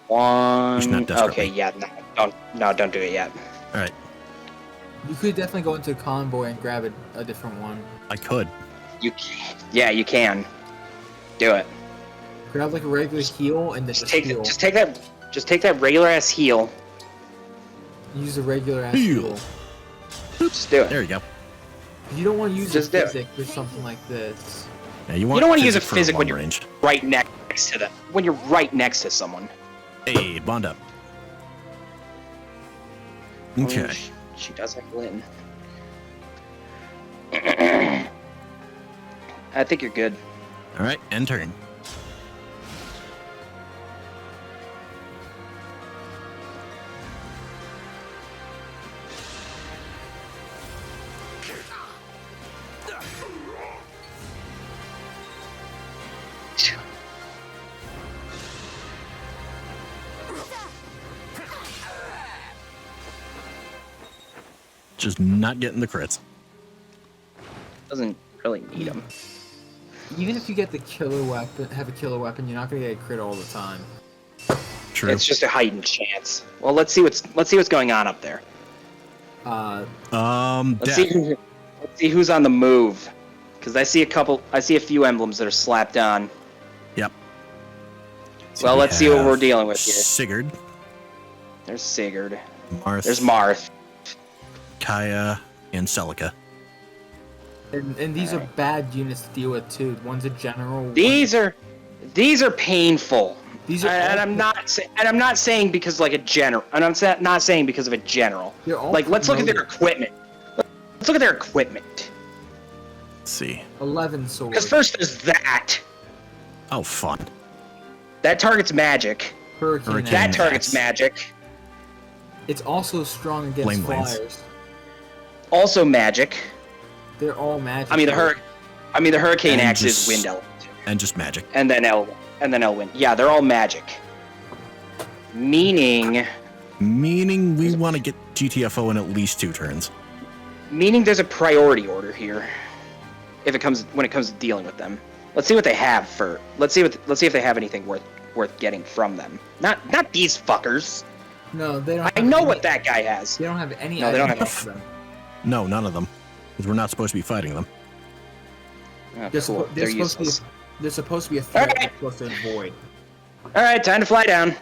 1. Just not desperately. Okay, yeah, don't do it yet. All right. You could definitely go into convoy and grab a different one. I could. You can. Yeah, you can. Do it. Grab like a regular heal and then Just heal. take that regular ass heal. Use a regular ass Heal. heal. Just do it. There you go. You don't want to use Just a do it. physic for something like this. Yeah, you don't wanna use a for physic when long you're range. right next to them. When you're right next to someone. Hey, bond up. Okay. Oh, she does have Lynn. I think you're good. All right. End turn. Just not getting the crits. Doesn't really need them. Even if you get the killer weapon, have a killer weapon, you're not gonna get a crit all the time. True. It's just a heightened chance. Well, let's see what's going on up there. Let's Death. see who's on the move. Because I see a few emblems that are slapped on. Yep. Well, we let's see what have we're dealing with here. Sigurd, There's Sigurd. Marth, There's Marth. Kaya, and Celica. And these are bad units to deal with too. One's a general. These are painful. These are and all- I'm not saying because like a general. And I'm not saying because of a general. They're all Like let's look at their promoted. equipment. Let's look at their equipment. Let's see. 11 swords. Because first there's that. Oh, fun. That target's magic. Hurricane. Hurricane. That Axe. target's magic. It's also strong against Flame blades. flyers. Also magic. They're all magic. I mean the hurricane And axe just- is wind element. And just magic. And then Elwind. Yeah, they're all magic. Meaning We want to get GTFO in at least 2 turns. there's a priority order here. When it comes to dealing with them. Let's see what they have for. Let's see if they have anything worth getting from them. Not these fuckers. No, they don't. I have know any- what that guy has. They don't have any. No, they don't items have for them. No, none of them. Because we're not supposed to be fighting them. Oh, They're, cool. they're They're supposed to be. useless. They're supposed to be a threat. Alright. You're supposed to avoid. All right, time to fly down.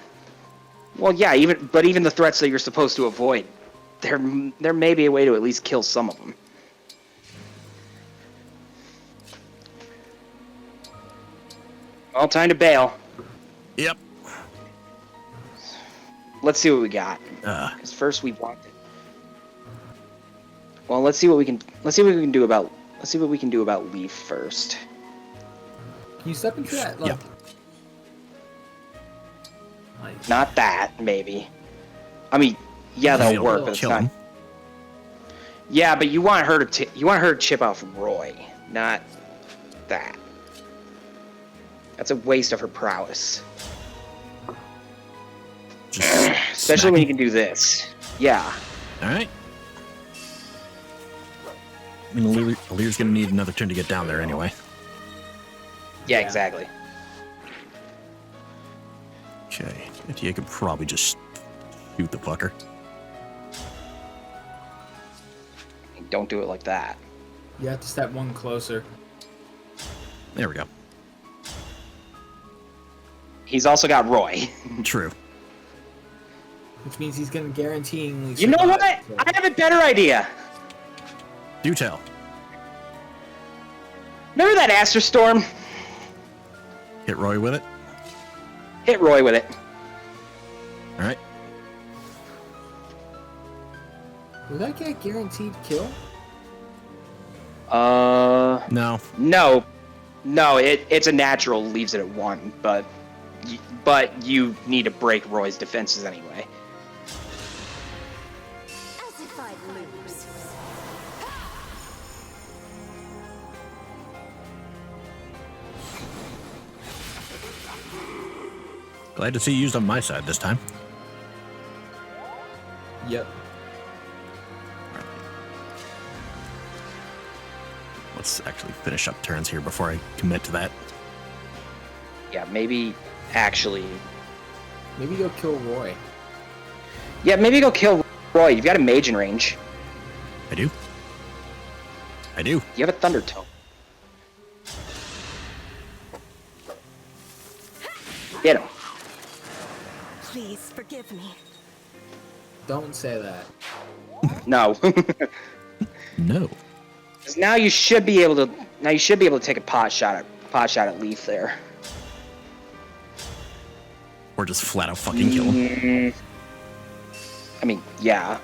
Well, yeah, even the threats that you're supposed to avoid, there may be a way to at least kill some of them. Well, time to bail. Yep. Let's see what we got. Because first we want it. Well, let's see what we can do about Leaf first. Can you step into that? Like, Yep. like, Not that, maybe. I mean, yeah, that'll work, but it's Kill not. him. Yeah, but you want her to chip off Roy, not that. That's a waste of her prowess. Just Especially when you can do this. Yeah. All right. I mean, Alir's going to need another turn to get down there anyway. Yeah, exactly. Okay. If you could probably just Shoot the fucker. Don't do it like that. You have to step one closer. There we go. He's also got Roy. True. Which means he's gonna guaranteeingly You know survive, what? so- I have a better idea. Do tell. Remember that Aster Storm? Hit Roy with it. Hit Roy with it. All right. Will that get guaranteed kill? No. No. It's a natural. Leaves it at 1, but you need to break Roy's defenses anyway. As if I'd lose. Glad to see you used on my side this time. Yep. Let's actually finish up turns here before I commit to that. Yeah, maybe actually. Maybe go kill Roy. Yeah, maybe go kill Roy. You've got a mage in range. I do. I do. You have a thunder tome. Get him. Please forgive me. Don't say that. No. No. 'Cause now you should be able to. Now you should be able to take a pot shot at Leaf there. Or just flat out fucking kill him. I mean, yeah.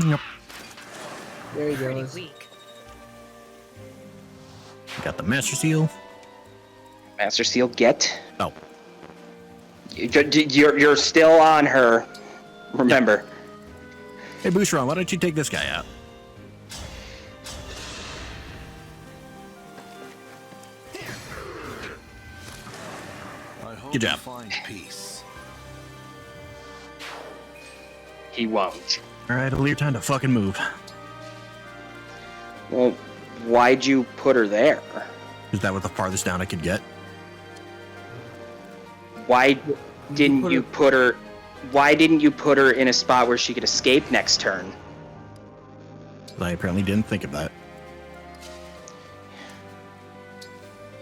Yep. There he goes. Got the Master Seal. Master Seal, get. Oh. You're still on her. Remember. Hey, Boucheron, why don't you take this guy out? I hope Good you job. find peace. He won't. All right, Aaliyah, time to fucking move. Well, why'd you put her there? Is that what the farthest down I could get? Why didn't you put her? Why didn't you put her in a spot where she could escape next turn? I apparently didn't think of that.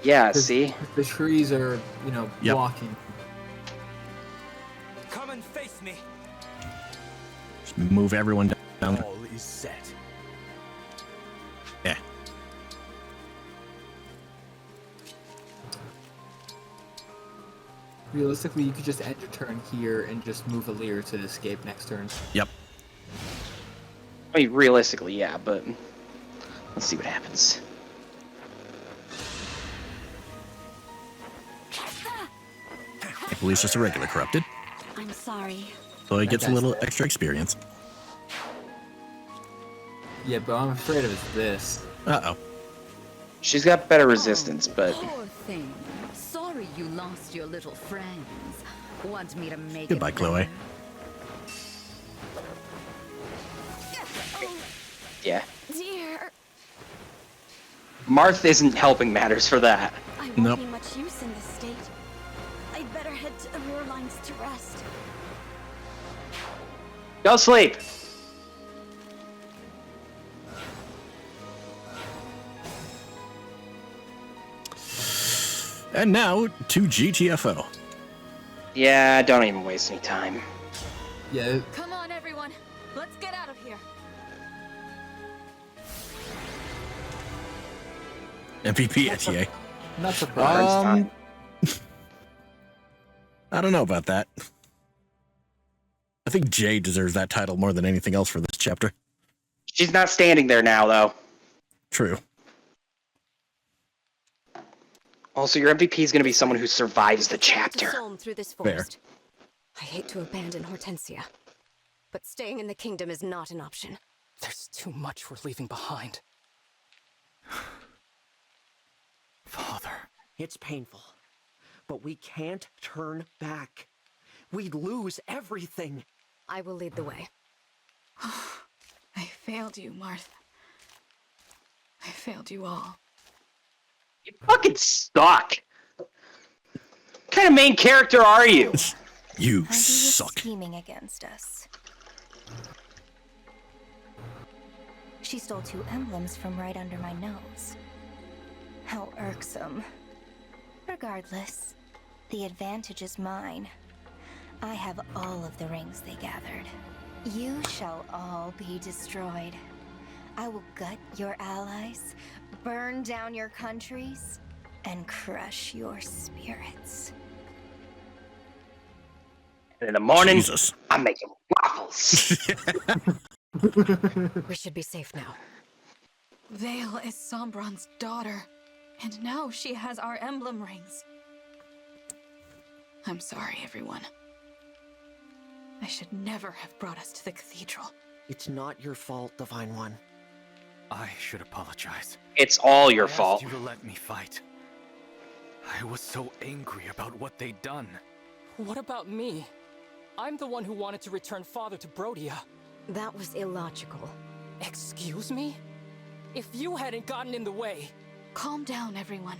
Yeah, see? The trees are, Yep. blocking. Come and face me. Just move everyone down. All is set. Yeah. Realistically, you could just end your turn here and just move Alir to escape next turn. Yep. I mean, realistically, yeah, but let's see what happens. I believe it's just a regular corrupted, I'm sorry. so he gets a little extra experience. Yeah, but I'm afraid of this. Uh-oh. She's got better resistance, but Poor thing. Sorry you lost your little friends. Want me to make Goodbye, it Chloe. better? yeah. Dear, Marth isn't helping matters for that. I won't Nope. be much use in this state. I'd better head to Aurora Lines to rest. Go sleep. And now to GTFO. Yeah, don't even waste any time. Yeah, Come on, everyone. Let's get out of here. MVP ETA. not surprised. Um, I don't know about that. I think Jay deserves that title more than anything else for this chapter. She's not standing there now, though. True. Also, your MVP is going to be someone who survives the To chapter. Solm through this Fair. forest. I hate to abandon Hortensia, but staying in the kingdom is not an option. There's too much we're leaving behind. Father. It's painful, but we can't turn back. We'd lose everything. I will lead the way. I failed you, Martha. I failed you all. You fucking suck. What kind of main character are you? You Ivy was suck. scheming against us. She stole 2 emblems from right under my nose. How irksome. Regardless, the advantage is mine. I have all of the rings they gathered. You shall all be destroyed. I will gut your allies, burn down your countries, and crush your spirits. And in the morning, Jesus. I'm making waffles. We should be safe now. Vale is Sombron's daughter, and now she has our emblem rings. I'm sorry, everyone. I should never have brought us to the cathedral. It's not your fault, Divine One. I should apologize. It's all your I fault. asked you to let me fight. I was so angry about what they'd done. What about me? I'm the one who wanted to return Father to Brodia. That was illogical. Excuse me? If you hadn't gotten in the way... Calm down, everyone.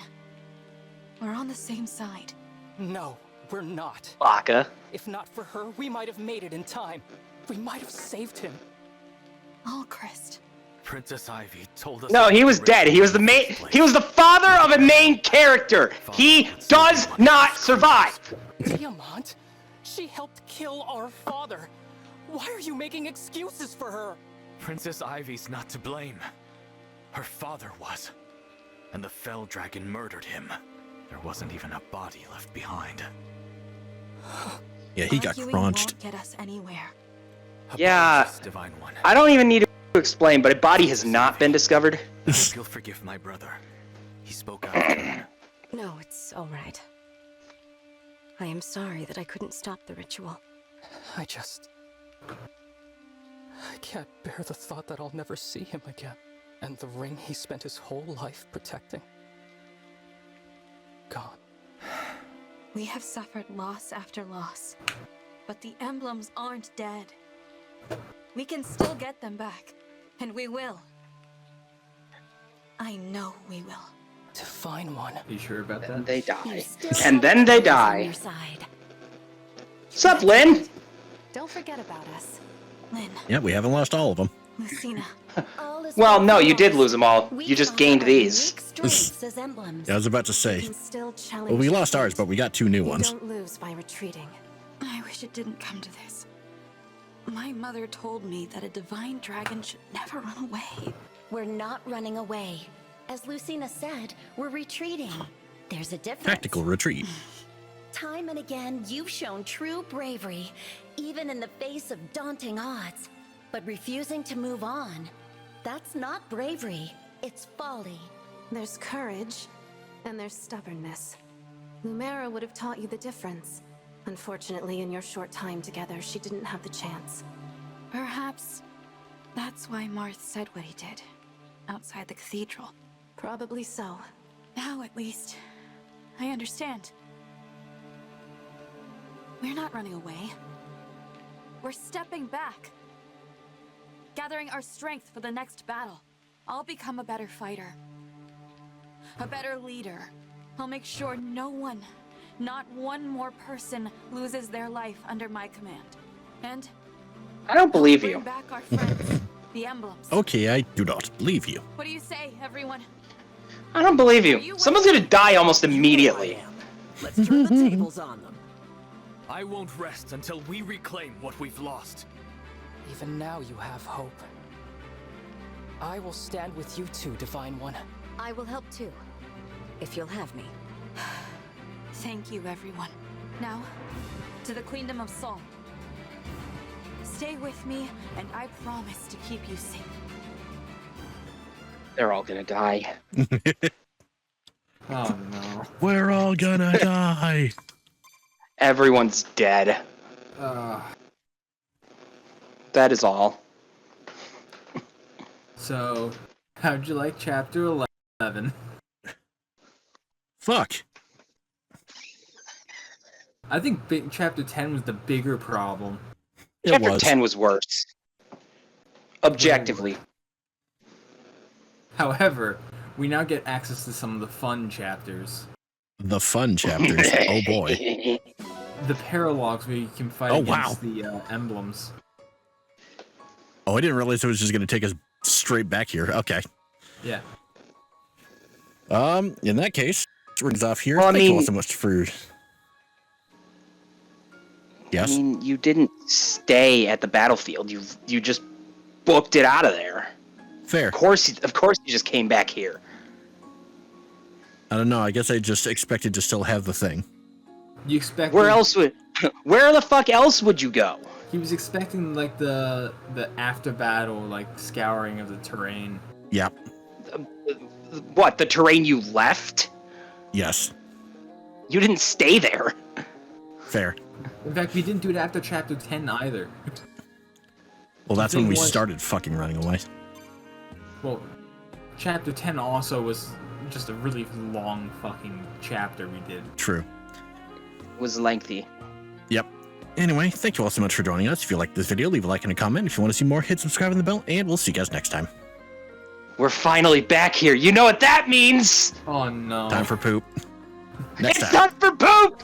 We're on the same side. No, we're not. Baka. If not for her, we might have made it in time. We might have saved him. Oh, Christ. Princess Ivy told us... No, he was dead. He was the main. He was the father of a main character. He does not survive. Tiamat? She helped kill our father. Why are you making excuses for her? Princess Ivy's not to blame. Her father was. And the Fell Dragon murdered him. There wasn't even a body left behind. Yeah, he got Arguing crunched. won't get us anywhere. Yeah. Apologies, Divine One. I don't even need to explain, but a body has not been discovered. I hope you'll forgive my brother. He spoke out of turn. No, it's all right. I am sorry that I couldn't stop the ritual. I can't bear the thought that I'll never see him again. And the ring he spent his whole life protecting. Gone. We have suffered loss after loss, but the emblems aren't dead. We can still get them back, and we will. I know we will. Divine One. Are you sure about that? And they die. And then they die. Sup, Lynn? Don't forget about us. Lynn. Yeah, we haven't lost all of them. Lucina. Well, no, you did lose them all. You just gained these. Yeah, I was about to say. Well, we lost ours, but we got 2 new ones. Don't lose by retreating. I wish it didn't come to this. My mother told me that a divine dragon should never run away. We're not running away. As Lucina said, we're retreating. There's a difference. Tactical retreat. Time and again, you've shown true bravery, even in the face of daunting odds. But refusing to move on, that's not bravery, it's folly. There's courage, and there's stubbornness. Lumera would have taught you the difference. Unfortunately, in your short time together, she didn't have the chance. Perhaps that's why Marth said what he did, outside the cathedral. Probably so. Now, at least, I understand. We're not running away. We're stepping back. Gathering our strength for the next battle. I'll become a better fighter. A better leader. I'll make sure no one, not one more person, loses their life under my command. And I don't believe bring you. back our friends, the emblems. Okay, I do not believe you. What do you say, everyone? I don't believe you. Someone's gonna die almost immediately. Let's turn the tables on them. I won't rest until we reclaim what we've lost. Even now you have hope. I will stand with you too, Divine One. I will help too, if you'll have me. Thank you, everyone. Now, to the Queendom of Sol. Stay with me, and I promise to keep you safe. They're all gonna die. Oh no. We're all gonna die. Everyone's dead. That is all. So, how'd you like chapter 11? Fuck. I think chapter 10 was the bigger problem. Chapter 10 was worse. Objectively. However, We now get access to some of the fun chapters. The fun chapters. Oh boy. The paralogs where you can fight against the emblems. Oh, I didn't realize it was just going to take us straight back here. Okay. Yeah. In that case, rings off here. Well, Thank you all so much for. Yes. I mean, you didn't stay at the battlefield. You just booked it out of there. Fair. Of course you just came back here. I don't know. I guess I just expected to still have the thing. You expect Where the fuck else would you go? He was expecting like the after battle like scouring of the terrain. Yep. What, the terrain you left? Yes. You didn't stay there. Fair. In fact, we didn't do it after chapter 10 either. Well, that's when we started fucking running away. Well, chapter 10 also was just a really long fucking chapter we did. True. It was lengthy. Yep. Anyway, thank you all so much for joining us. If you liked this video, leave a like and a comment. If you want to see more, hit subscribe and the bell, and we'll see you guys next time. We're finally back here. You know what that means? Oh no. Time for poop. Next It's time. time for poop!